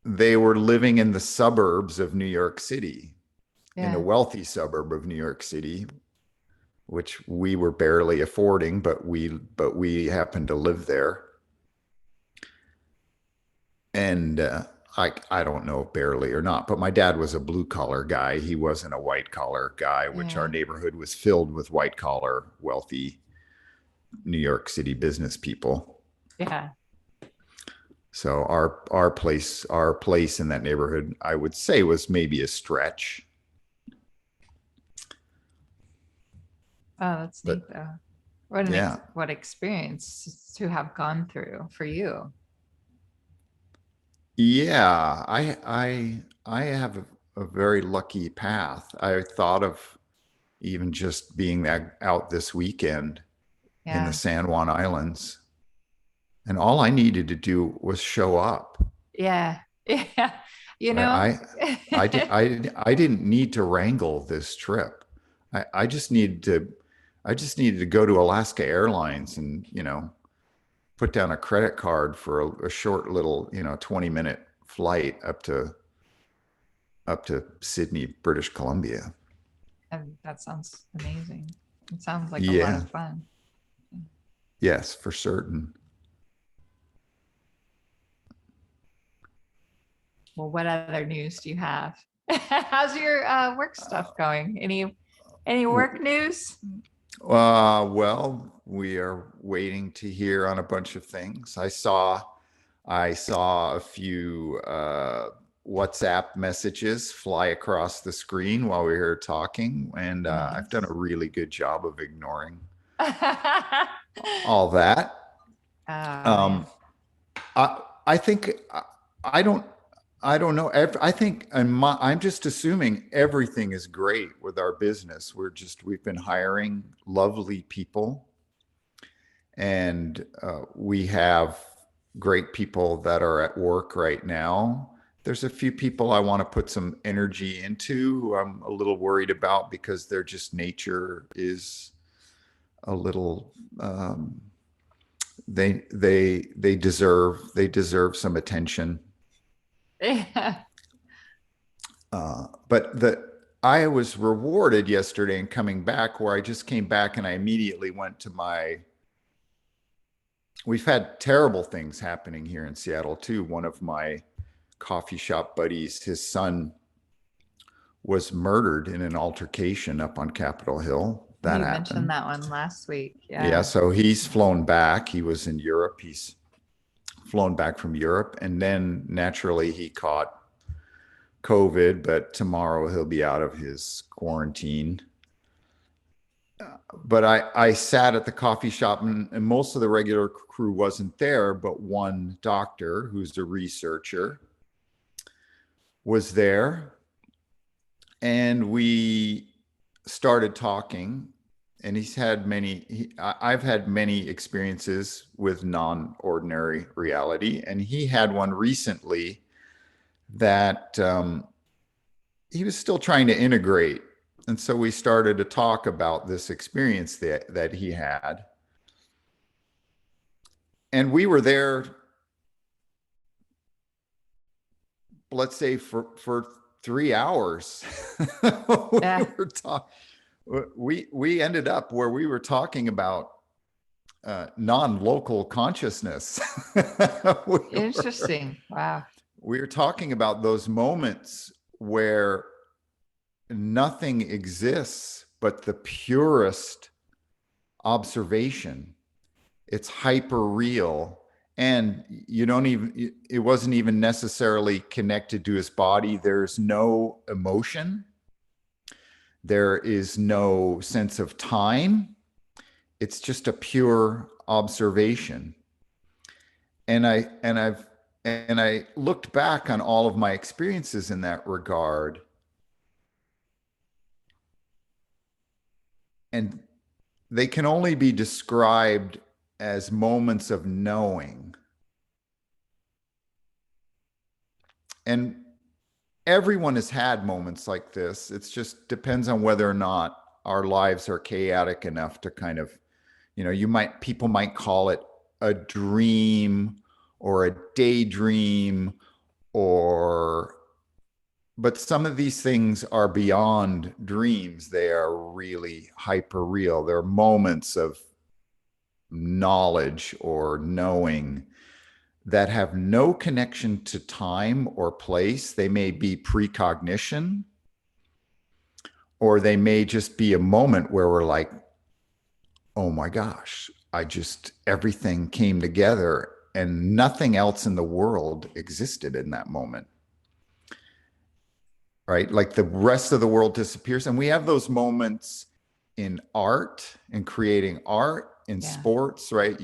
they were living in the suburbs of New York City, in a Yeah. wealthy suburb of New York City, which we were barely affording, but we happened to live there. And I don't know if barely or not, but my dad was a blue collar guy. He wasn't a white collar guy, which our Yeah. neighborhood was filled with white collar, wealthy New York City business people. Yeah. So our place in that neighborhood, I would say, was maybe a stretch, Oh, that's neat but though. What an yeah, what experience to have gone through for you. yeah. I have a very lucky path. I thought of even just being out this weekend in the Yeah. San Juan Islands, and all I needed to do was show up. Yeah. Yeah. You Right? know, I didn't need to wrangle this trip. I just need to, I just needed to go to Alaska Airlines and, put down a credit card for a short little, 20-minute flight up to Sydney, British Columbia. And that sounds amazing. It sounds like a lot Yeah. of fun. Yes, for certain. Well, what other news do you have? How's your work stuff going? Any work news? Well, we are waiting to hear on a bunch of things. I saw a few WhatsApp messages fly across the screen while we were talking, and I've done a Nice. really good job of ignoring Oh all that. yeah. Um, I think I don't I don't know. I think I'm just assuming everything is great with our business. We've been hiring lovely people, and we have great people that are at work right now. There's a few people I want to put some energy into who I'm a little worried about because their just nature is a little they deserve some attention. Yeah. But I was rewarded yesterday in coming back, where I just came back and I immediately went to my. We've had terrible things happening here in Seattle too. One of my coffee shop buddies, his son was murdered in an altercation up on Capitol Hill. That You mentioned happened. that one last week. Yeah, Yeah. so he's flown back. He was in Europe. He's flown back from Europe, and then naturally he caught COVID, but tomorrow he'll be out of his quarantine. But I sat at the coffee shop, and most of the regular crew wasn't there, but one doctor who's a researcher was there. And we started talking, and I've had many experiences with non-ordinary reality. And he had one recently that he was still trying to integrate. And so we started to talk about this experience that he had. And we were there, let's say, for 3 hours. we Yeah. were talking. We ended up where we were talking about non-local consciousness. we were Interesting. Wow. we were talking about those moments where nothing exists but the purest observation. It's hyper real. And it wasn't even necessarily connected to his body. There's no emotion. There is no sense of time. It's just a pure observation. And I looked back on all of my experiences in that regard, and they can only be described as moments of knowing. And everyone has had moments like this. It just depends on whether or not our lives are chaotic enough to kind of, people might call it a dream or a daydream, but some of these things are beyond dreams. They are really hyper real. They're moments of knowledge or knowing that have no connection to time or place. They may be precognition, or they may just be a moment where we're like, oh my gosh, everything came together and nothing else in the world existed in that moment. Right? Like the rest of the world disappears. And we have those moments in art, in creating art, in Yeah. sports, right?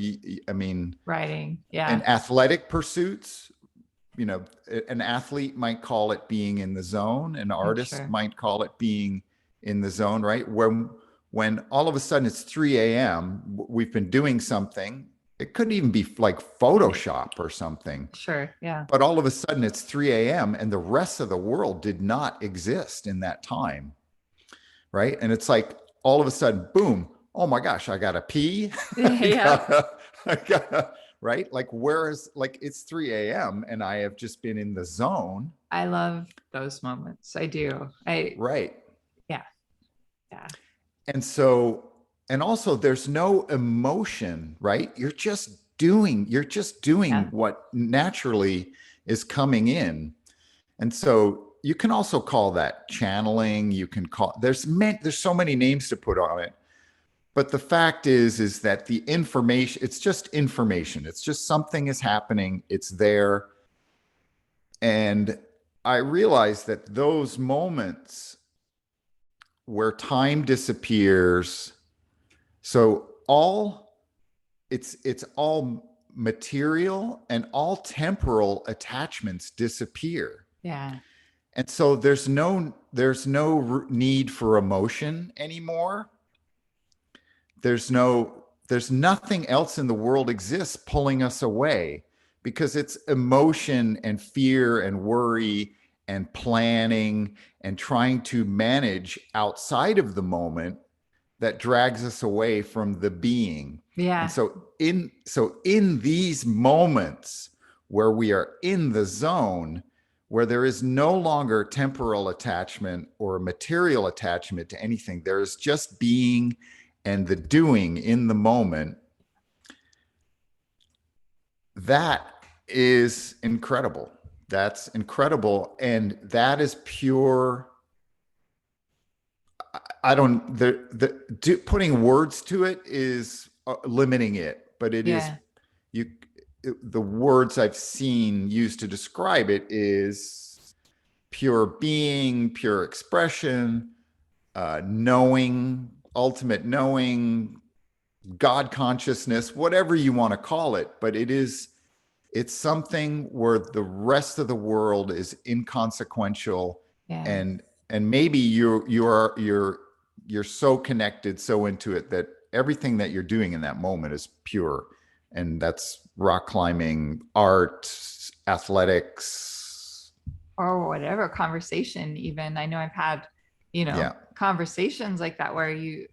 I mean, Writing. Yeah. in athletic pursuits, an athlete might call it being in the zone. An artist Sure. might call it being in the zone, right? When all of a sudden it's 3 a.m., we've been doing something. It couldn't even be like Photoshop or something. Sure. Yeah. But all of a sudden it's 3 a.m. and the rest of the world did not exist in that time. right? And it's like all of a sudden, boom, oh my gosh, I gotta pee. I Yeah. gotta, I gotta, right? Like, whereas, like, it's 3 a.m. and I have just been in the zone. I love those moments. I do. Right. Yeah. Yeah. And so, and also there's no emotion, right? You're just doing Yeah. what naturally is coming in. And so you can also call that channeling. You can call, there's so many names to put on it. But the fact is that the information, it's just information. It's just something is happening. It's there. And I realized that those moments where time disappears, so it's all material and all temporal attachments disappear. Yeah. And so there's no need for emotion anymore. There's nothing else in the world exists pulling us away, because it's emotion and fear and worry and planning and trying to manage outside of the moment that drags us away from the being. And Yeah. so in these moments where we are in the zone, where there is no longer temporal attachment or material attachment to anything, there is just being and the doing in the moment. That is incredible. That's incredible. And that is pure. I don't, putting words to it is limiting it, but it is, Yeah. you, the words I've seen used to describe it is pure being, pure expression, knowing, ultimate knowing, God consciousness, whatever you want to call it. But it's something where the rest of the world is inconsequential, Yeah. and maybe you're so connected, so into it, that everything that you're doing in that moment is pure. And that's rock climbing, art, athletics. Or whatever conversation. Even I know I've had, Yeah. conversations like that where you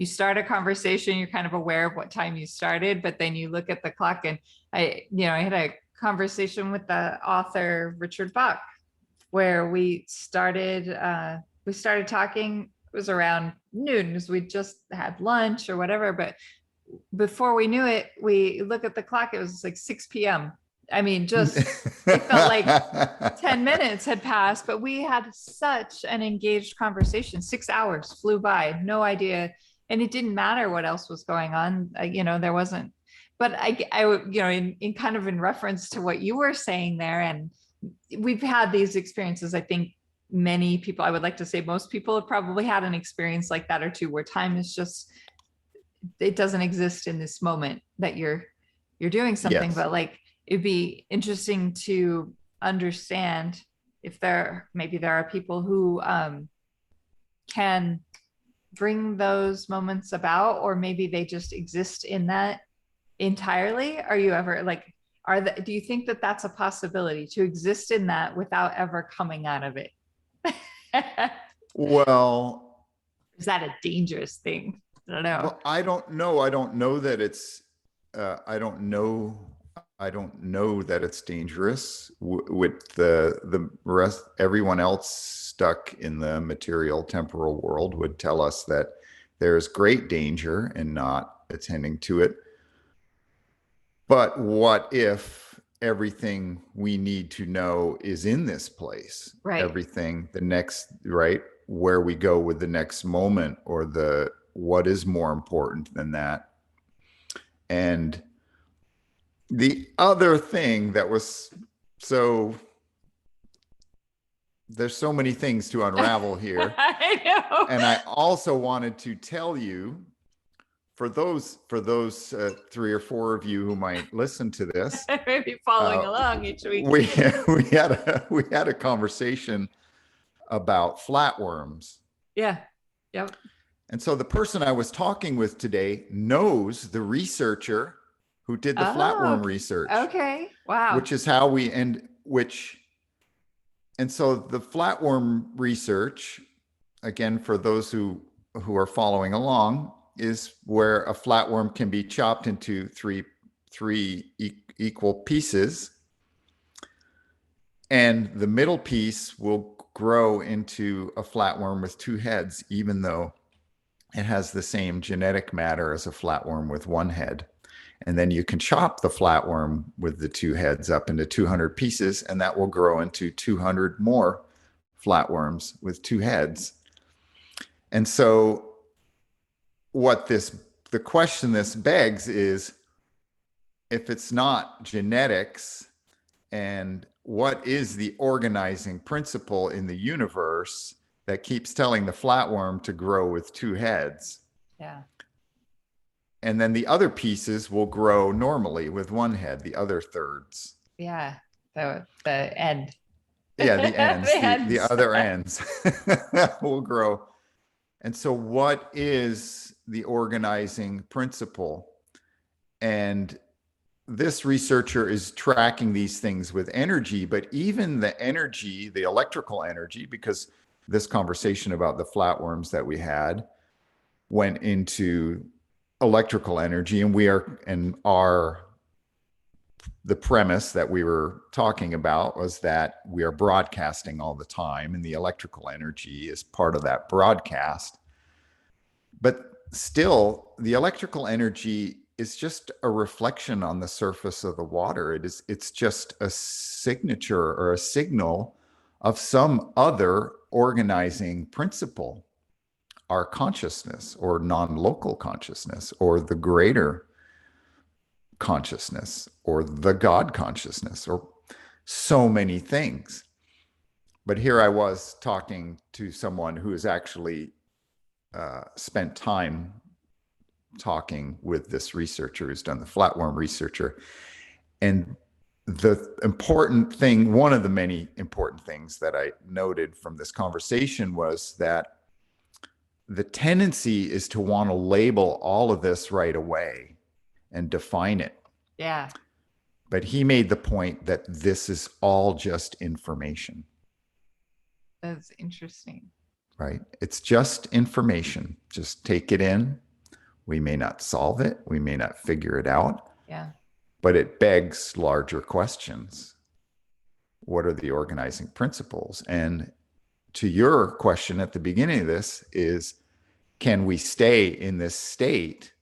start a conversation, you're kind of aware of what time you started, but then you look at the clock. And I had a conversation with the author Richard Bach where we started talking. It was around noon because we just had lunch or whatever, but before we knew it, we look at the clock, it was like 6 p.m. I mean, just it felt like 10 minutes had passed, but we had such an engaged conversation. 6 hours flew by, no idea. And it didn't matter what else was going on. There wasn't, but in kind of in reference to what you were saying there, and we've had these experiences. I think many people, I would like to say most people have probably had an experience like that or two, where time is just, it doesn't exist in this moment that you're doing something. Yes. But like, it'd be interesting to understand if maybe there are people who can bring those moments about, or maybe they just exist in that entirely. Are you ever like, do you think that that's a possibility, to exist in that without ever coming out of it? Well, Is that a dangerous thing? I don't know. I don't know. I don't know that it's. I don't know. I don't know that it's dangerous with the rest. Everyone else stuck in the material temporal world would tell us that there is great danger in not attending to it. But what if everything we need to know is in this place? Right. Everything, the next, right, where we go with the next moment, or what is more important than that? And the other thing that was, so there's so many things to unravel here. I know. And I also wanted to tell you, for those 3 or 4 of you who might listen to this, Maybe following uh, along each week. we we had a conversation about flatworms. Yeah. Yep. And so the person I was talking with today knows the researcher who did the Oh, flatworm research, okay. Wow. which is how we and which and so the flatworm research again, for those who are following along, is where a flatworm can be chopped into three equal pieces, and the middle piece will grow into a flatworm with two heads, even though it has the same genetic matter as a flatworm with one head. And then you can chop the flatworm with the two heads up into 200 pieces, and that will grow into 200 more flatworms with two heads. And so, the question this begs is, if it's not genetics, and what is the organizing principle in the universe that keeps telling the flatworm to grow with two heads? Yeah. And then the other pieces will grow normally with one head, the other thirds. Yeah. The end. Yeah, the ends, The the ends. other ends will grow. And so, what is the organizing principle? And this researcher is tracking these things with energy, but even the energy, the electrical energy, because this conversation about the flatworms that we had went into electrical energy, and the premise that we were talking about was that we are broadcasting all the time, and the electrical energy is part of that broadcast. But still, the electrical energy is just a reflection on the surface of the water. It's just a signature or a signal of some other organizing principle, our consciousness or non-local consciousness or the greater consciousness or the God consciousness or so many things. But here I was talking to someone who has actually spent time talking with this researcher who's done the flatworm researcher. And the important thing, one of the many important things that I noted from this conversation was that the tendency is to want to label all of this right away and define it. Yeah. But he made the point that this is all just information. That's interesting. Right? It's just information. Just take it in. We may not solve it. We may not figure it out. Yeah. But it begs larger questions. What are the organizing principles? And to your question at the beginning of this is, can we stay in this state?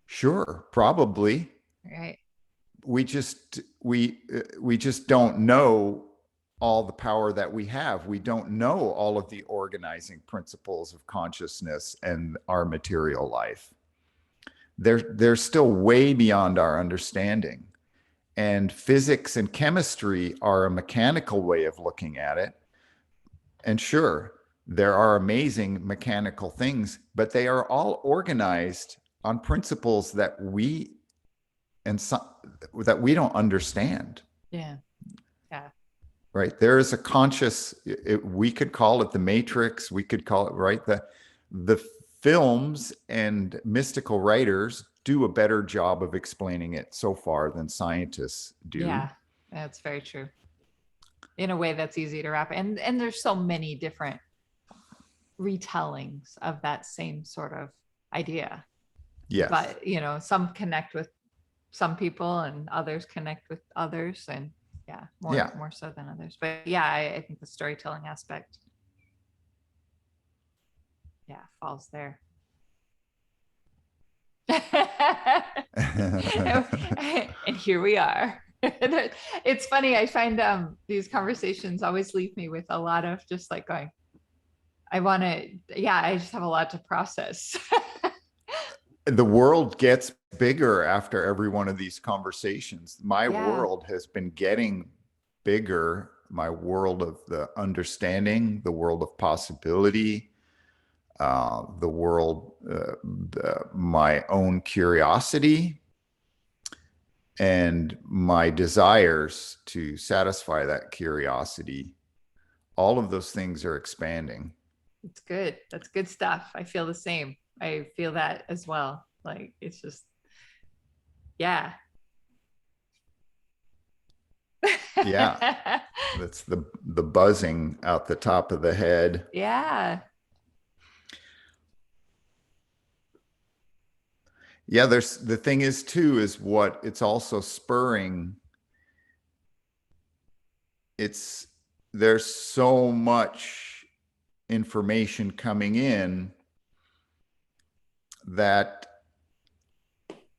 Sure, probably. Right. We just don't know all the power that we have. We don't know all of the organizing principles of consciousness and our material life. They're still way beyond our understanding. And physics and chemistry are a mechanical way of looking at it. And sure, there are amazing mechanical things, but they are all organized on principles that we don't understand. Yeah. Yeah. Right? There is a conscious, we could call it the matrix, we could call it, right? The films and mystical writers do a better job of explaining it so far than scientists do. Yeah. That's very true. In a way that's easy to wrap. And there's so many different retellings of that same sort of idea. Yes. But, some connect with some people and others connect with others, and more so than others. But yeah, I think the storytelling aspect, falls there. And here we are. It's funny. I find these conversations always leave me with a lot of just like going, I just have a lot to process. The world gets bigger after every one of these conversations. My world has been getting bigger. My world of the understanding, the world of possibility, the world, my own curiosity, and my desires to satisfy that curiosity. All of those things are expanding. It's good. That's good stuff. I feel the same. I feel that as well. Like, it's just, yeah. Yeah, that's the buzzing out the top of the head. Yeah. Yeah, there's the thing is too is what it's also spurring. It's there's so much information coming in that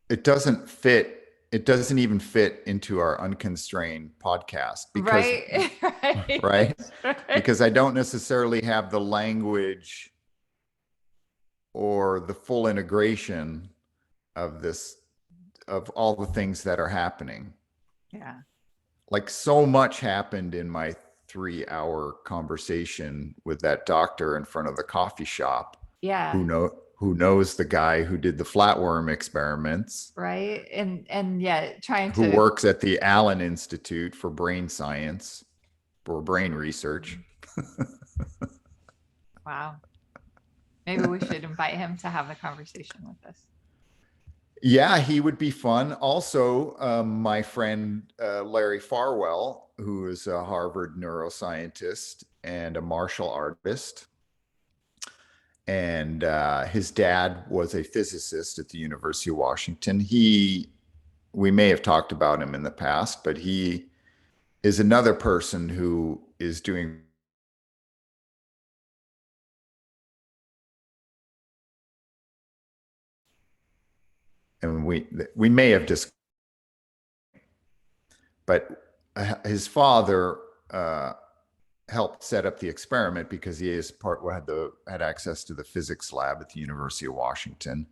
it doesn't fit. It doesn't even fit into our Unconstrained podcast because, Right. Right. right? That's right. Because I don't necessarily have the language or the full integration of this, of all the things that are happening. Yeah. Like so much happened in my 3 hour conversation with that doctor in front of the coffee shop Yeah. who knows the guy who did the flatworm experiments, Right. And yeah, trying who to, works at the Allen Institute for Brain Science for brain research. wow. Maybe we should invite him to have the conversation with us. Yeah, he would be fun. Also, my friend Larry Farwell, who is a Harvard neuroscientist and a martial artist, and his dad was a physicist at the University of Washington. We may have talked about him in the past, but he is another person who is doing. And we may have discussed, but his father helped set up the experiment because he is had access to the physics lab at the University of Washington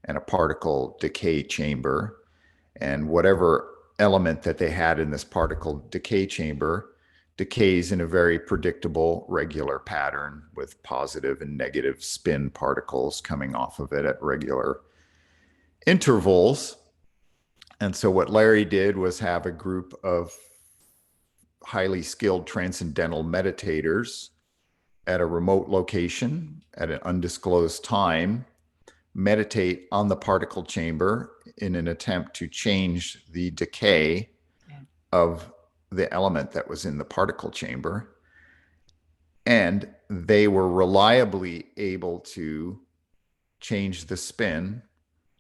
and a particle decay chamber, and whatever element that they had in this particle decay chamber decays in a very predictable regular pattern with positive and negative spin particles coming off of it at regular intervals. And so what Larry did was have a group of highly skilled transcendental meditators at a remote location at an undisclosed time meditate on the particle chamber in an attempt to change the decay Yeah. of the element that was in the particle chamber. And they were reliably able to change the spin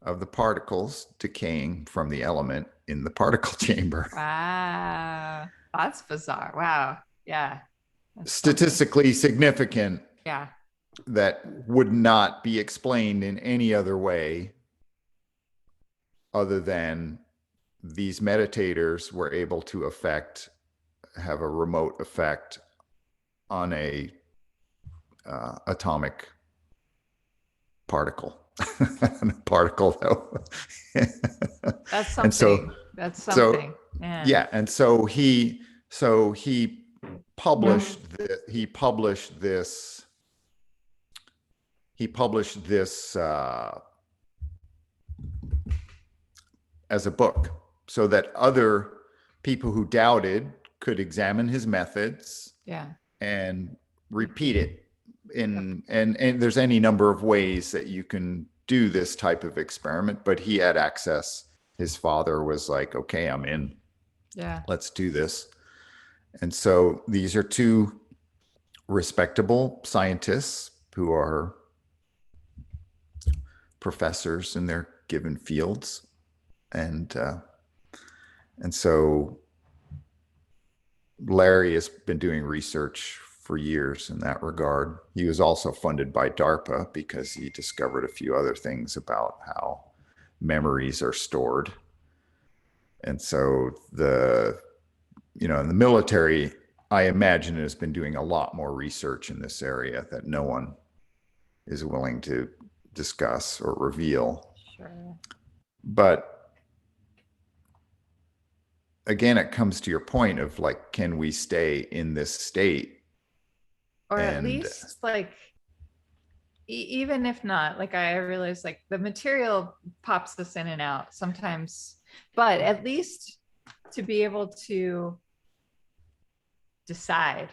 of the particles decaying from the element in the particle chamber. Wow. That's bizarre. Wow. Yeah. That's something. Statistically significant, Yeah. that would not be explained in any other way other than these meditators were able to have a remote effect on a atomic particle. Particle though. That's And something. That's so something. Man. yeah, and so he published this as a book so that other people who doubted could examine his methods Yeah. and repeat it Yep. and there's any number of ways that you can do this type of experiment, but he had access. His father was like, okay, I'm in, Yeah. let's do this. And so these are two respectable scientists who are professors in their given fields, and so Larry has been doing research for years in that regard. He was also funded by DARPA because he discovered a few other things about how memories are stored. And so in the military, I imagine, has been doing a lot more research in this area that no one is willing to discuss or reveal. Sure. But again, it comes to your point of like, can we stay in this state? Or at And least like even if not, like I realize like the material pops us in and out sometimes, but at least to be able to decide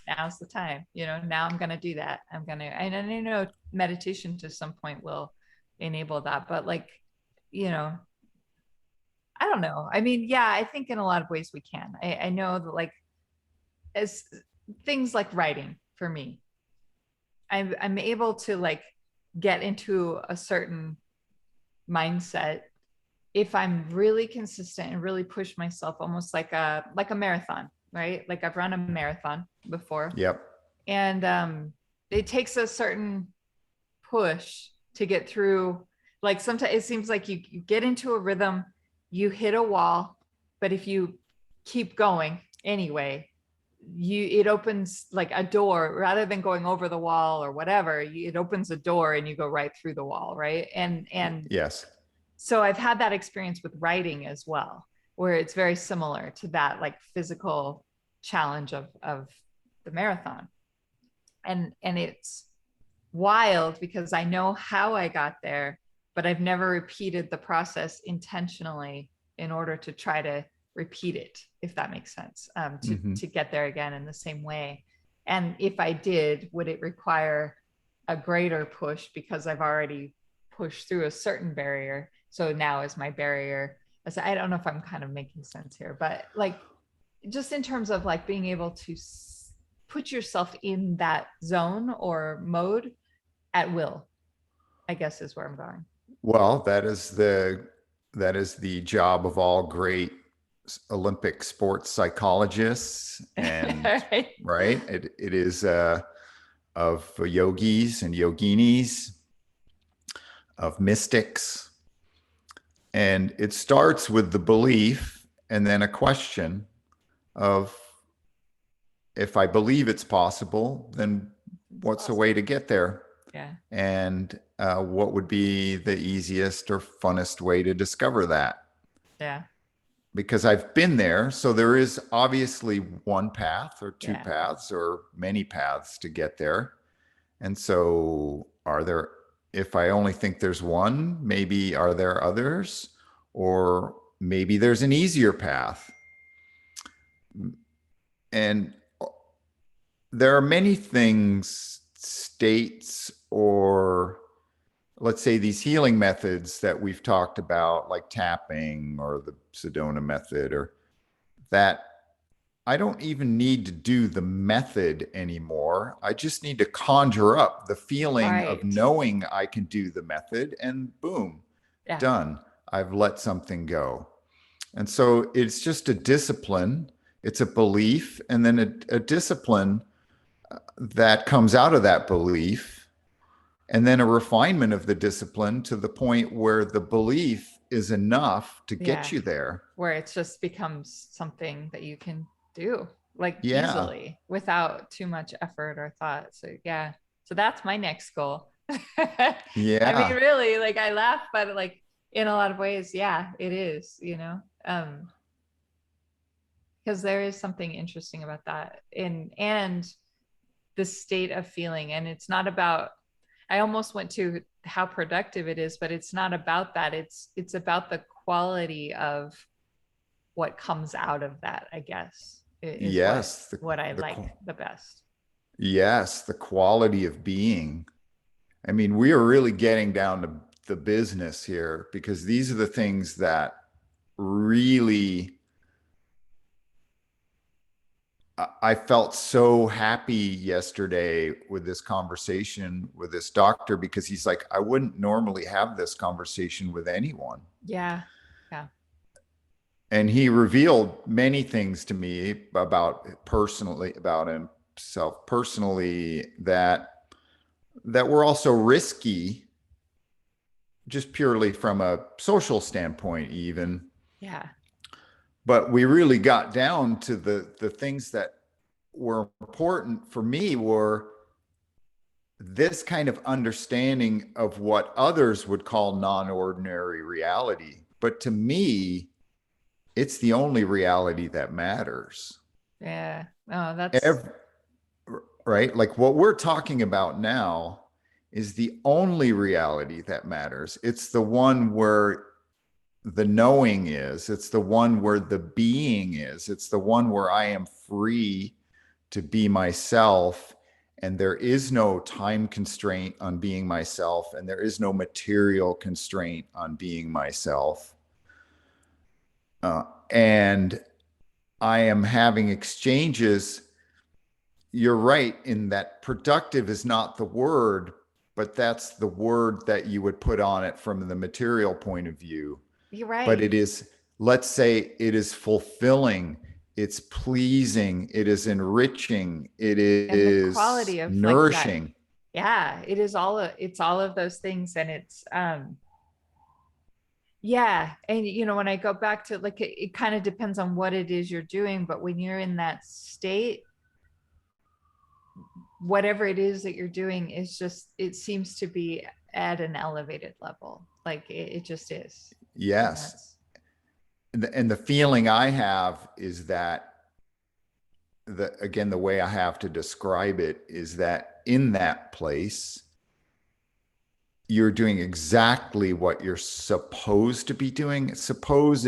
now's the time, now I'm going to do that. And I know meditation to some point will enable that, but like, I don't don't know. I mean, yeah, I think in a lot of ways we can. I know that like as things like writing for me, I'm able to like get into a certain mindset if I'm really consistent and really push myself almost like a marathon, right? Like I've run a marathon before. Yep. And it takes a certain push to get through. Like sometimes it seems like you get into a rhythm, you hit a wall, but if you keep going anyway, it opens like a door rather than going over the wall or whatever. It opens a door and you go right through the wall, right? And Yes. so I've had that experience with writing as well, where it's very similar to that like physical challenge of the marathon. And it's wild because I know how I got there, but I've never repeated the process intentionally in order to try to repeat it, if that makes sense, to get there again in the same way. And if I did, would it require a greater push because I've already pushed through a certain barrier? So now is my barrier. I don't know if I'm kind of making sense here, but like just in terms of like being able to put yourself in that zone or mode at will, I guess is where I'm going. Well, that is the job of all great Olympic sports psychologists, and Right? right, it is of yogis and yoginis, of mystics, and it starts with the belief and then a question of, if I believe it's possible, then what's a way to get there? Yeah. And what would be the easiest or funnest way to discover that? Yeah. Because I've been there. So there is obviously one path or two Yeah. paths or many paths to get there. And so are there, if I only think there's one, maybe are there others? Or maybe there's an easier path. And there are many things, states, or let's say these healing methods that we've talked about, like tapping or the Sedona method, or that I don't even need to do the method anymore. I just need to conjure up the feeling of Right. knowing I can do the method, and boom, Yeah. done. I've let something go. And so it's just a discipline, it's a belief, and then a discipline that comes out of that belief, and then a refinement of the discipline to the point where the belief is enough to Yeah. get you there. Where it just becomes something that you can do like Yeah. easily without too much effort or thought. So yeah. So that's my next goal. I mean, Yeah. really, like I laugh, but like in a lot of ways, yeah, it is, because there is something interesting about that and the state of feeling. And it's not about, I almost went to how productive it is, but it's not about that. It's about the quality of what comes out of that, I guess, is Yes. what I like the best. Yes. The quality of being. I mean, we are really getting down to the business here, because these are the things that really, I felt so happy yesterday with this conversation with this doctor, because he's like, I wouldn't normally have this conversation with anyone. Yeah. Yeah. And he revealed many things to me about personally, about himself personally, that were also risky, just purely from a social standpoint, even. Yeah. But we really got down to the things that were important for me, were this kind of understanding of what others would call non-ordinary reality. But to me, it's the only reality that matters. Yeah. Oh, that's Every, right? Like what we're talking about now is the only reality that matters. It's the one where the knowing is, it's the one where the being is, it's the one where I am free to be myself. And there is no time constraint on being myself, and there is no material constraint on being myself. And I am having exchanges. You're right in that productive is not the word, but that's the word that you would put on it from the material point of view. You're But right. it is, let's say it is fulfilling, it's pleasing, it is enriching, it And the is quality of like that. nourishing. Yeah, it is it's all of those things. And it's yeah. And when I go back to like it kind of depends on what it is you're doing, but when you're in that state, whatever it is that you're doing is just, it seems to be at an elevated level. Like it just is. And Yes. that's And the feeling I have is that again, the way I have to describe it is that in that place, you're doing exactly what you're supposed to be doing. Supposed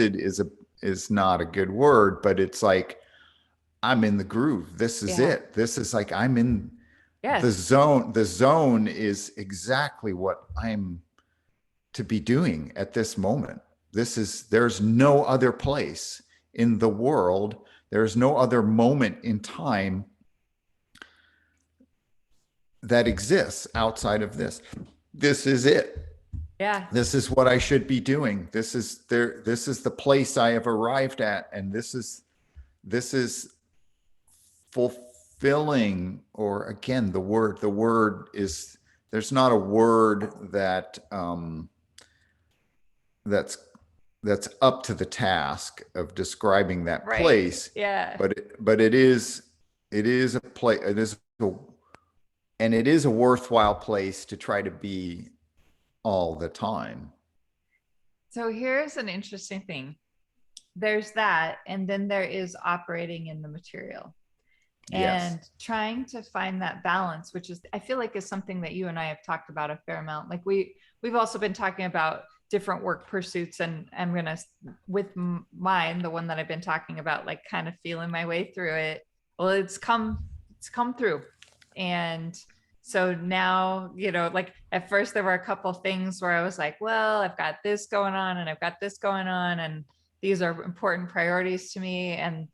is not a good word, but it's like I'm in the groove. This is yeah. it. This is like I'm in the Yes. zone. The zone is exactly what I'm to be doing at this moment. There's no other place in the world. There's no other moment in time that exists outside of this. This is it. Yeah. This is what I should be doing. This is the place I have arrived at. And this is fulfilling, or again, the word is, there's not a word that's that's up to the task of describing that Right. place, Yeah. but it is a place, it is a worthwhile place to try to be all the time. So here's an interesting thing. There's that, and then there is operating in the material Yes. and trying to find that balance, which is, I feel like, is something that you and I have talked about a fair amount. Like we've also been talking about different work pursuits, and I'm gonna, with mine, the one that I've been talking about, like kind of feeling my way through it. Well, it's come through. And so now, like at first there were a couple things where I was like, well, I've got this going on and I've got this going on, and these are important priorities to me. And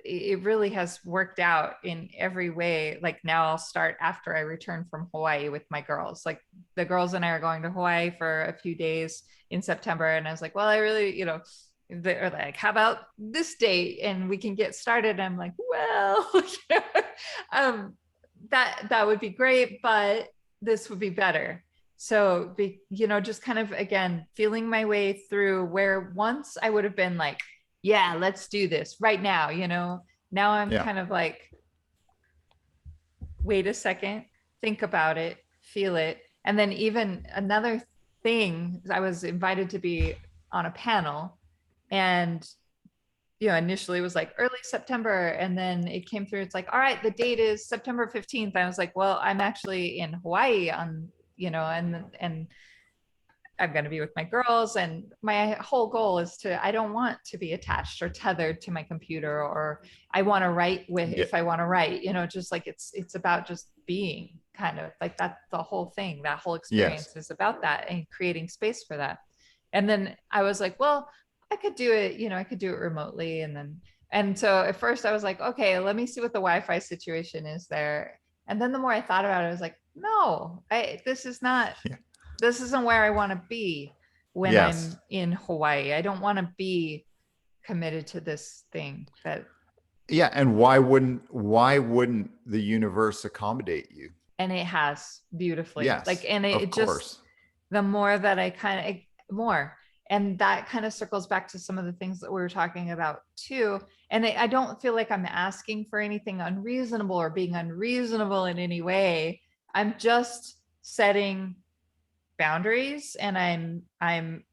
it really has worked out in every way. Like now I'll start after I return from Hawaii with my girls. Like the girls and I are going to Hawaii for a few days in September. And I was like, well, I really, they're like, how about this date? And we can get started. I'm like, well, um, that would be great, but this would be better. So just kind of, again, feeling my way through where once I would have been like, yeah, let's do this right now. Now I'm Yeah. kind of like, wait a second, think about it, feel it. And then even another thing, I was invited to be on a panel, and initially it was like early September, and then it came through. It's like, all right, the date is September 15th. I was like, well, I'm actually in Hawaii on, and I'm going to be with my girls. And my whole goal is I don't want to be attached or tethered to my computer, or I want to write Yeah. if I want to write, just like it's about just being, kind of like that. The whole thing, that whole Yes. experience is about that and creating space for that. And then I was like, well, I could do it, I could do it remotely. And so at first I was like, okay, let me see what the Wi-Fi situation is there. And then the more I thought about it, I was like, no, this is not, Yeah. this isn't where I want to be when Yes. I'm in Hawaii. I don't want to be committed to this thing that, Yeah. And why wouldn't the universe accommodate you? and it has beautifully, like, Yes, and of it just, course. the more that I kind of, more, and that kind of circles back to some of the things that we were talking about too. And I don't feel like I'm asking for anything unreasonable or being unreasonable in any way. I'm just setting boundaries, and I'm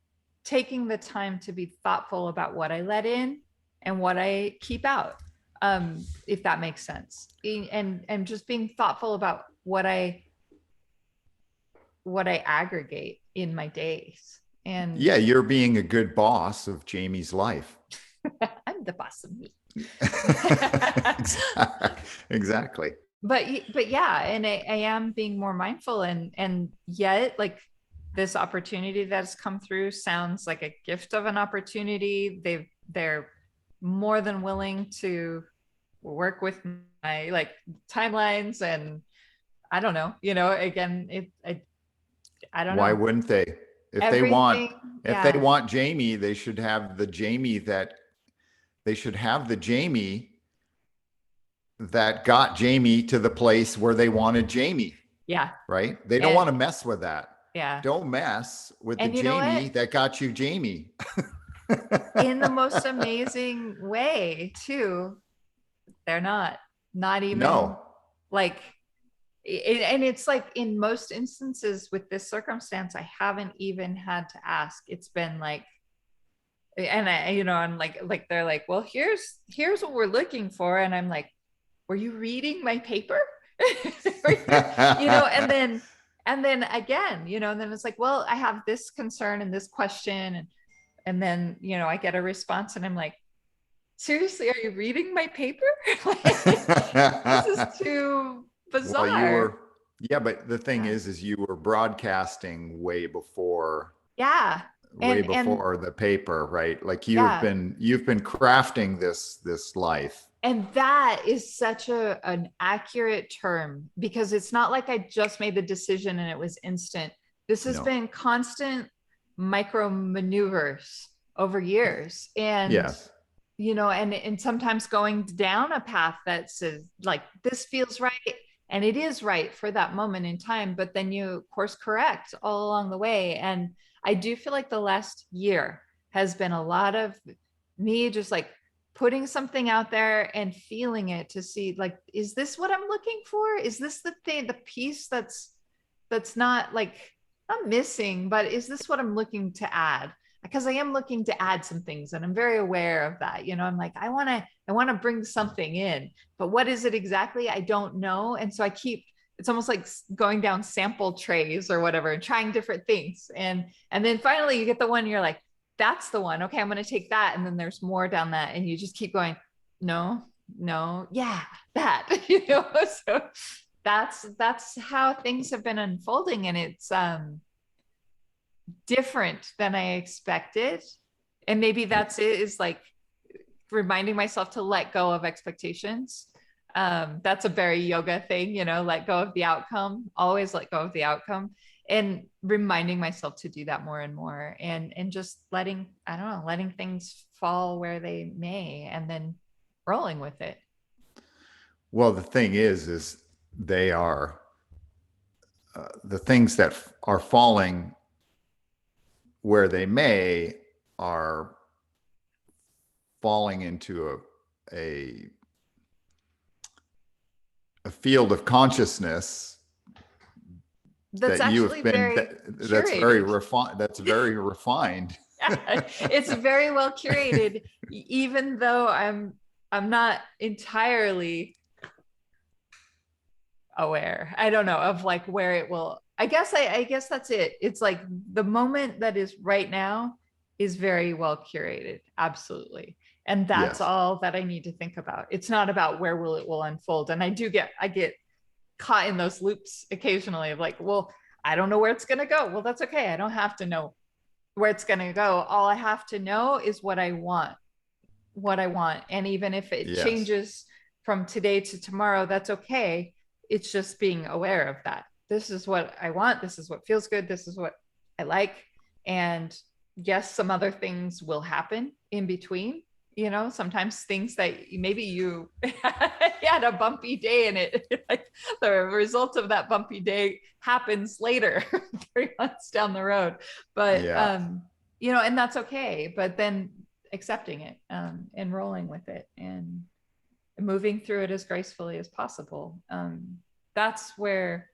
taking the time to be thoughtful about what I let in and what I keep out, if that makes sense. And just being thoughtful about what I aggregate in my days. And Yeah, you're being a good boss of Jamie's life. I'm the boss of me. Exactly. but yeah, and I am being more mindful, and yet, like, this opportunity that's come through sounds like a gift of an opportunity. They're more than willing to work with my like timelines, and I don't know, again, I don't Why know. wouldn't they? If they want, Everything, if they yeah, want Jamie, they should have the Jamie that they should have the Jamie that got Jamie to the place where they wanted Jamie, yeah, right? They don't and want to mess with that. yeah. Don't mess with the And you know what? Jamie that got you Jamie. In the most amazing way, too, they're not even No. like, and it's like in most instances with this circumstance, I haven't even had to ask. It's been like, and I'm like they're like, well, here's what we're looking for, and I'm like, were you reading my paper? And then again, and then it's like, well, I have this concern and this question, and then I get a response, and I'm like, seriously, are you reading my paper? This is too Well, you bizarre. were, yeah, but the thing Yeah. is you were broadcasting Yeah. And the paper, right? Like yeah. you've been crafting this life. And that is such an accurate term, because it's not like I just made the decision and it was instant. This has No. been constant micro maneuvers over years. And Yes. and sometimes going down a path that says like, this feels right, and it is right for that moment in time, but then you course correct all along the way. And I do feel like the last year has been a lot of me just like putting something out there and feeling it, to see like, is this what I'm looking for? Is this the piece that's not like, not missing, but is this what I'm looking to add? Because I am looking to add some things, and I'm very aware of that. I'm like, I want to bring something in, but what is it exactly? I don't know. And so it's almost like going down sample trays or whatever and trying different things. And then finally you get the one, you're like, that's the one. Okay, I'm going to take that. And then there's more down that. And you just keep going, no, no, yeah, that, so that's how things have been unfolding. And it's different than I expected. And maybe that's it, is like reminding myself to let go of expectations. That's a very yoga thing, let go of the outcome, always let go of the outcome, and reminding myself to do that more and more, and just I don't know, letting things fall where they may, and then rolling with it. Well, the thing is they are the things that are falling where they may are falling into a a field of consciousness That's that you have actually been very curated. that's very refined. Yeah, it's very well curated, even though I'm not entirely aware. I don't know of like where it will. I guess that's it. It's like the moment that is right now is very well curated. Absolutely. And that's Yes. all that I need to think about. It's not about where will unfold. And I get caught in those loops occasionally of like, well, I don't know where it's gonna go. Well, that's okay. I don't have to know where it's gonna go. All I have to know is what I want. And even if it Yes. changes from today to tomorrow, that's okay. It's just being aware of that. This is what I want. This is what feels good. This is what I like. And yes, some other things will happen in between. Sometimes things that maybe you had a bumpy day, and it like the result of that bumpy day happens later, 3 months down the road. But Yeah. and that's okay. But then accepting it, and rolling with it, and moving through it as gracefully as possible. That's where,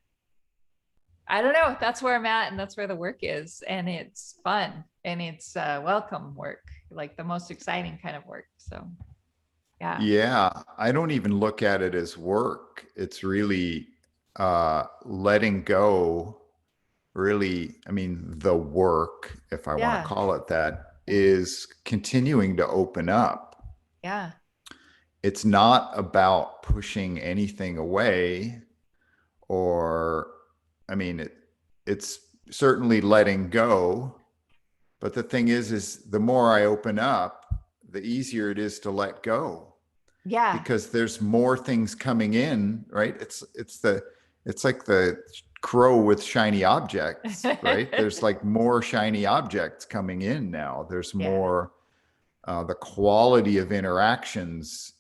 I don't know, that's where I'm at, and that's where the work is. And it's fun, and it's welcome work, like the most exciting kind of work. So, yeah. Yeah. I don't even look at it as work. It's really letting go. Really, I mean, the work, if I want to Yeah. call it that, Yeah. is continuing to open up. Yeah. It's not about pushing anything away or, I mean, it's certainly letting go. But the thing is the more I open up, the easier it is to let go, Yeah. because there's more things coming in, right? It's like the crow with shiny objects, right? There's like more shiny objects coming in now. There's Yeah. more, the quality of interactions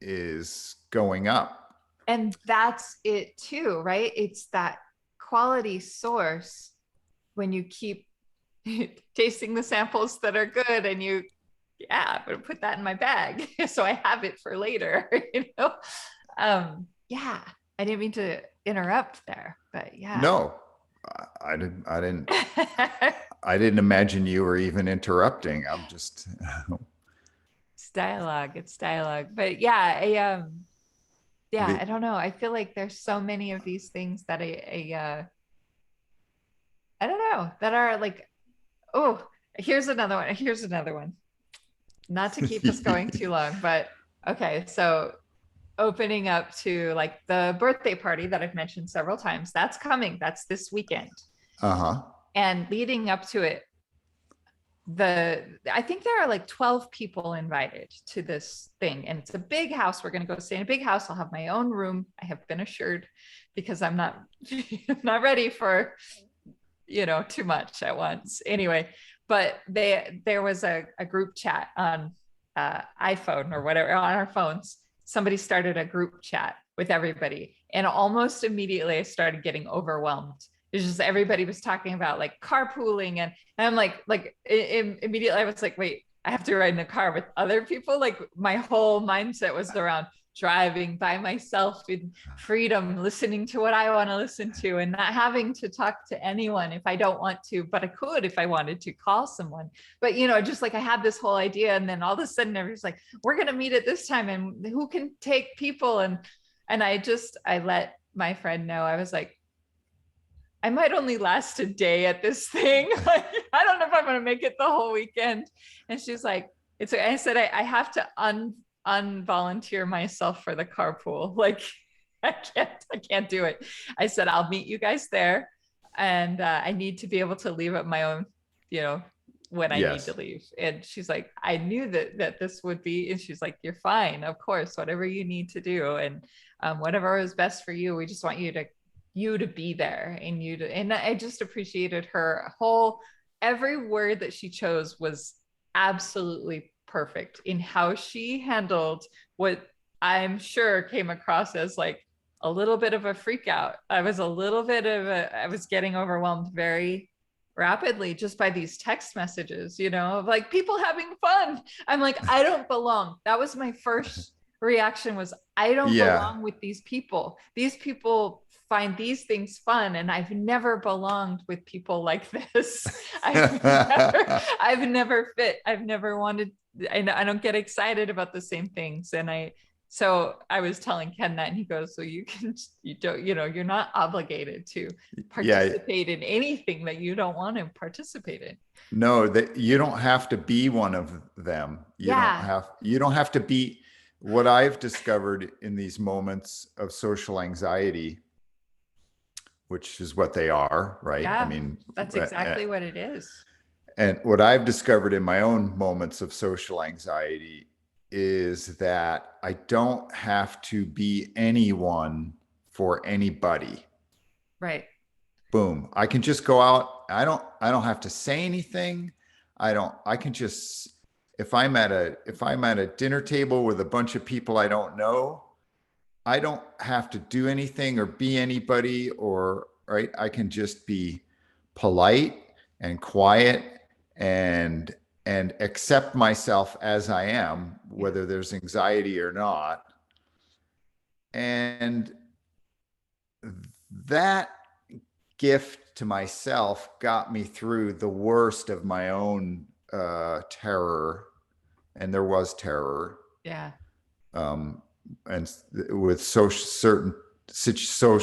is going up. And that's it too, right? It's that quality source when you keep tasting the samples that are good and you, yeah, I'm gonna put that in my bag so I have it for later, you know? Yeah, I didn't mean to interrupt there, but yeah. No, I didn't imagine you were even interrupting. I'm just, It's dialogue, it's dialogue. But yeah, yeah, the, I don't know. I feel like there's so many of these things that I don't know, that are like, oh, here's another one. Here's another one. Not to keep us going too long, but okay, so opening up to like the birthday party that I've mentioned several times. That's coming. That's this weekend. uh-huh. And leading up to it, I think there are like 12 people invited to this thing, and it's a big house. We're going to go stay in a big house. I'll have my own room, I have been assured, because I'm not I'm not ready for, too much at once anyway. But there was a group chat on iPhone or whatever, on our phones. Somebody started a group chat with everybody, and almost immediately I started getting overwhelmed. It's just everybody was talking about like carpooling, and I'm like immediately I was like, wait, I have to ride in a car with other people. Like my whole mindset was around driving by myself in freedom, listening to what I want to listen to, and not having to talk to anyone if I don't want to, but I could if I wanted to call someone. But just like I had this whole idea, and then all of a sudden everybody's like, we're gonna meet at this time, and who can take people, and I let my friend know. I was like, I might only last a day at this thing. Like, I don't know if I'm going to make it the whole weekend. And she's like, it's, I said, I have to unvolunteer myself for the carpool. Like, I can't do it. I said, I'll meet you guys there. And I need to be able to leave at my own, you know, when I need to Yes. leave. And she's like, I knew that this would be, and she's like, you're fine. Of course, whatever you need to do. And whatever is best for you. We just want you to be there, and and I just appreciated her whole, every word that she chose was absolutely perfect in how she handled what I'm sure came across as like a little bit of a freak out. I was getting overwhelmed very rapidly just by these text messages, of like people having fun. I'm like, I don't belong. That was my first reaction, was I don't Yeah. belong with these people. These people find these things fun, and I've never belonged with people like this. I've never fit. I've never wanted, I don't get excited about the same things. So I was telling Ken that, and he goes, so you don't, you're not obligated to Yeah. participate in anything that you don't want to participate in. No, that you don't have to be one of them. Yeah. You don't have to be. What I've discovered in these moments of social anxiety, which is what they are, right? I Yeah. mean, That's exactly what it is. and what I've discovered in my own moments of social anxiety is that I don't have to be anyone for anybody. Right. Boom. I can just go out. I don't have to say anything. I can just, if I'm at a dinner table with a bunch of people I don't know, I don't have to do anything or be anybody, or right. I can just be polite and quiet and accept myself as I am, Yeah. whether there's anxiety or not. And that gift to myself got me through the worst of my own terror, and there was terror, Yeah. um, and with certain social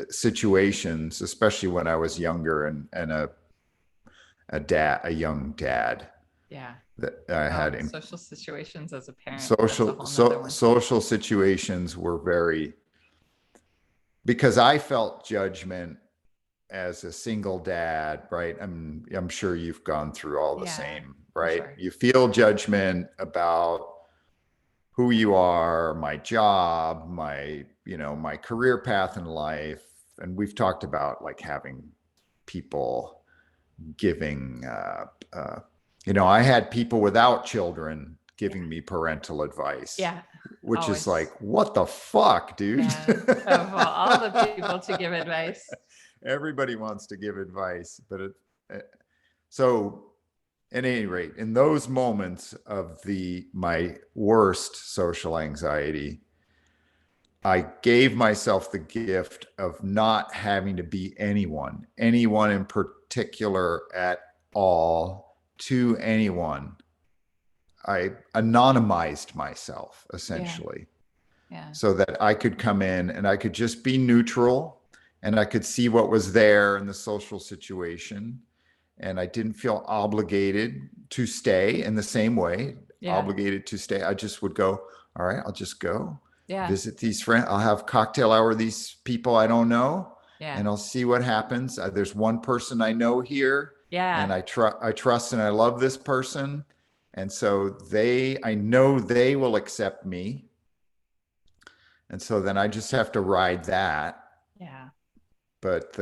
situations, especially when I was younger, and a young dad Yeah. that I Oh, had in social situations as a parent, that's a whole nother one. social situations were very, because I felt judgment as a single dad, right? I'm sure you've gone through all the Yeah, same, for right? sure. You feel judgment about who you are, my job, my career path in life. And we've talked about like having people giving, I had people without children Yeah. giving me parental advice, Yeah. which is Always. like, what the fuck, dude? Yeah. Of all the people to give advice. Everybody wants to give advice, but so at any rate, in those moments of my worst social anxiety, I gave myself the gift of not having to be anyone in particular at all, to anyone. I anonymized myself Yeah. essentially Yeah. so that I could come in and I could just be neutral and I could see what was there in the social situation. And I didn't feel obligated to stay in the same way, Yeah. obligated to stay. I just would go, all right, I'll just go Yeah. visit these friends. I'll have cocktail hour with these people I don't know, Yeah. and I'll see what happens. There's one person I know here, and Yeah. I trust and I love this person. And so I know they will accept me. And so then I just have to ride that. Yeah. But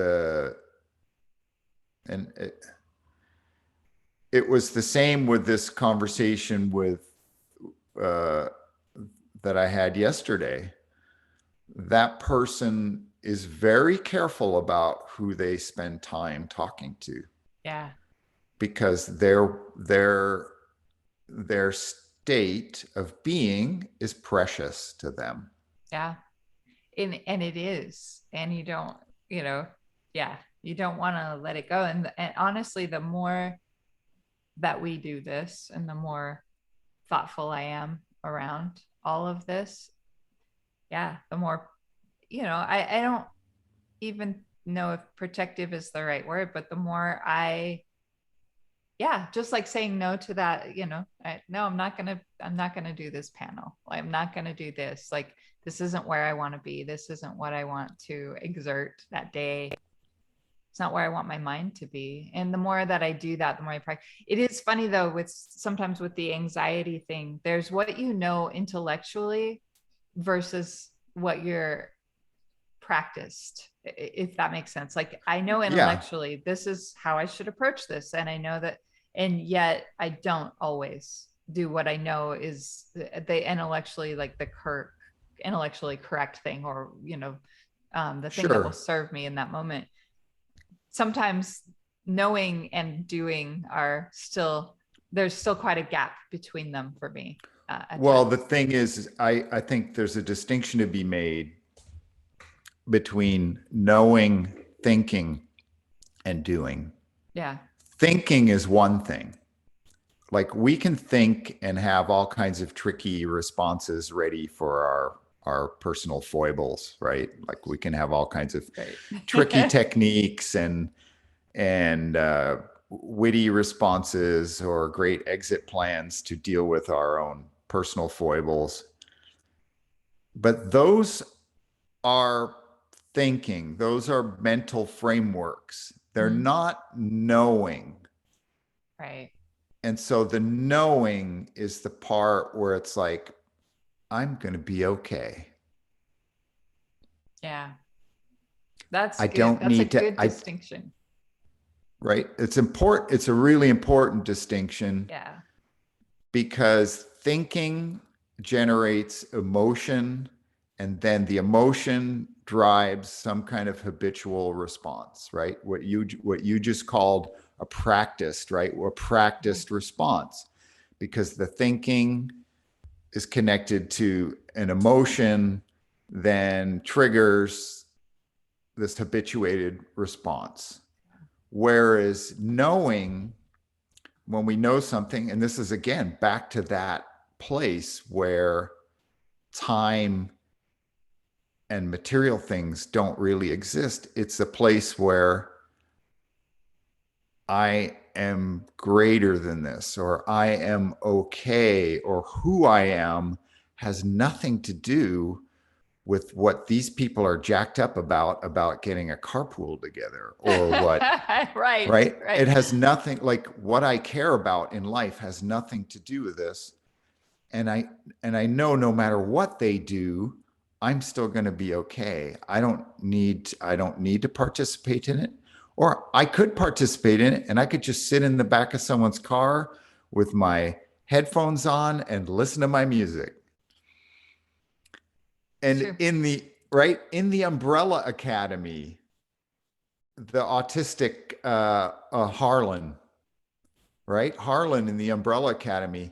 and it was the same with this conversation uh, that I had yesterday. That person is very careful about who they spend time talking to Yeah. because their state of being is precious to them. Yeah. And it is. And you don't, you know, yeah, you don't want to let it go. And honestly, the more that we do this and the more thoughtful I am around all of this, yeah, the more, I don't even know if protective is the right word, but the more yeah, just like saying no to that, no, I'm not gonna do this panel. I'm not gonna do this. Like, this isn't where I want to be. This isn't what I want to exert that day. It's not where I want my mind to be. And the more that I do that, the more I practice. It is funny though, with sometimes with the anxiety thing, there's what you know intellectually versus what you're practiced, if that makes sense. Like, I know Yeah, intellectually this is how I should approach this, and I know that, and yet I don't always do what I know is the intellectually, like the intellectually correct thing, or the thing that will sure. serve me in that moment. Sometimes knowing and doing are still, there's still quite a gap between them for me at Well, the times. thing is, I think there's a distinction to be made between knowing, thinking, and doing. Yeah. Thinking is one thing. Like we can think and have all kinds of tricky responses ready for our personal foibles, right? Like we can have all kinds of Right. tricky techniques and witty responses or great exit plans to deal with our own personal foibles. But those are thinking, those are mental frameworks. They're Mhm. not knowing. Right. And so the knowing is the part where it's like, I'm going to be okay. Yeah. That's I good. don't That's a need to, good distinction. right? It's important. It's a really important distinction Yeah. because thinking generates emotion and then the emotion drives some kind of habitual response, right? What you just called a practiced, right? A Mhm. practiced response because the thinking is connected to an emotion then triggers this habituated response. Whereas knowing, when we know something, and this is again back to that place where time and material things don't really exist, it's a place where I am greater than this, or I am okay, or who I am has nothing to do with what these people are jacked up about getting a carpool together, or what. Right, Right? It right. has nothing, like what I care about in life has nothing to do with this. And I know no matter what they do, I'm still going to be okay. I don't need to participate in it. Or I could participate in it and I could just sit in the back of someone's car with my headphones on and listen to my music. It's And true. in the Umbrella Academy, the autistic Harlan, right? Harlan in the Umbrella Academy,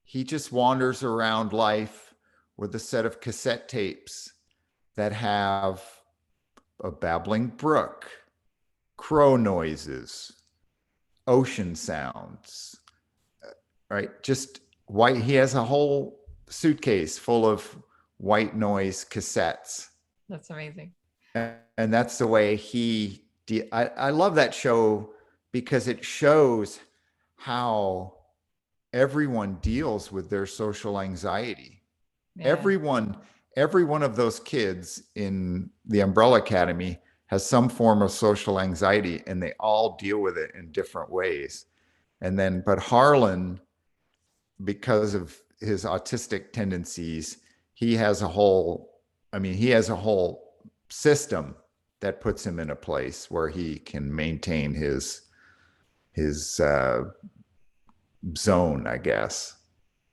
he just wanders around life with a set of cassette tapes that have a babbling brook, crow noises, ocean sounds, right? Just white. He has a whole suitcase full of white noise cassettes. That's amazing. And that's the way I love that show because it shows how everyone deals with their social anxiety. Yeah. Every one of those kids in the Umbrella Academy has some form of social anxiety, and they all deal with it in different ways. But Harlan, because of his autistic tendencies, he has a whole system that puts him in a place where he can maintain his zone, I guess.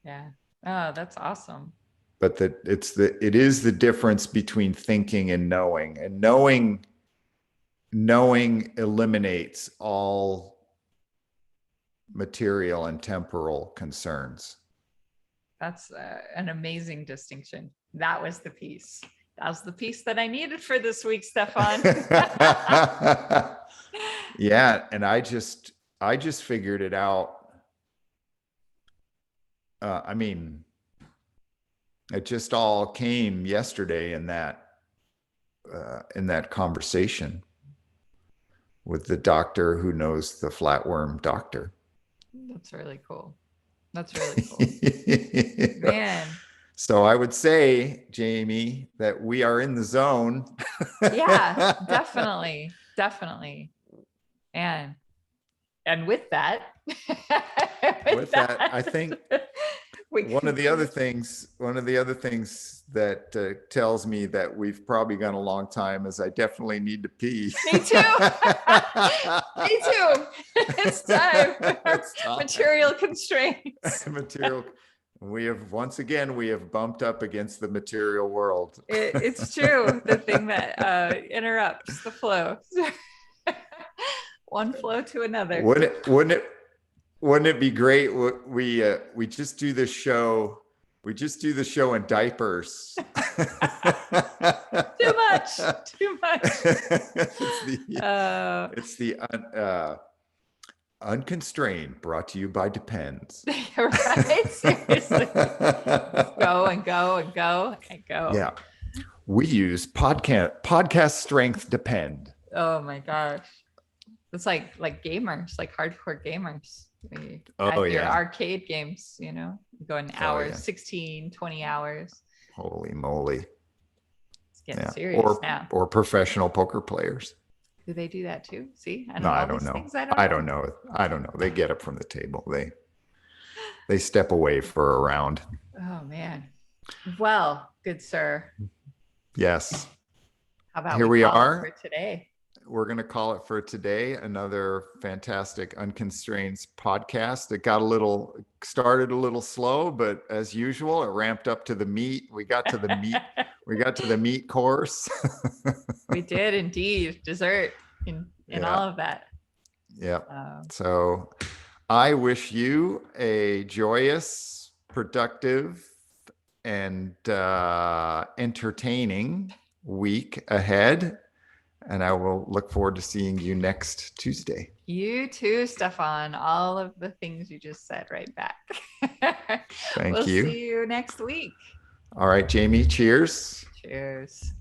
Yeah. Oh, that's awesome. But it is the difference between thinking and knowing. And knowing eliminates all material and temporal concerns. That's an amazing distinction. That was the piece. That was the piece that I needed for this week, Stefan. Yeah, and I just figured it out. It just all came yesterday in that conversation with the doctor who knows the flatworm doctor. That's really cool. That's really cool. Man. So I would say, Jamie, that we are in the zone. Yeah, definitely. Definitely. And with that, I think one of the other things that tells me that we've probably gone a long time is I definitely need to pee. Me too. Me too. It's time. Material constraints. We have bumped up against the material world. It's true. The thing that interrupts the flow. One flow to another. Wouldn't it be great? We just do the show. We just do the show in diapers. Too much. It's the Unconstrained, brought to you by Depends. Right? Seriously. Go and go and go and go. Yeah. We use podcast strength Depend. Oh my gosh. It's like gamers, like hardcore gamers. Your arcade games, going hours, 16, 20 hours. Holy moly. It's getting serious now. Or professional poker players. Do they do that too? See? I don't know. I don't know. They get up from the table. They step away for a round. Oh man. Well, good sir. Yes. How about here we are for today? We're going to call it for today. Another fantastic Unconstrained podcast. It started a little slow, but as usual, it ramped up to the meat. We got to the meat. We got to the meat course. We did indeed. Dessert in all of that. Yeah. So I wish you a joyous, productive, and entertaining week ahead. And I will look forward to seeing you next Tuesday. You too, Stefan. All of the things you just said right back. Thank you. We'll see you next week. All right, Jamie. Cheers. Cheers.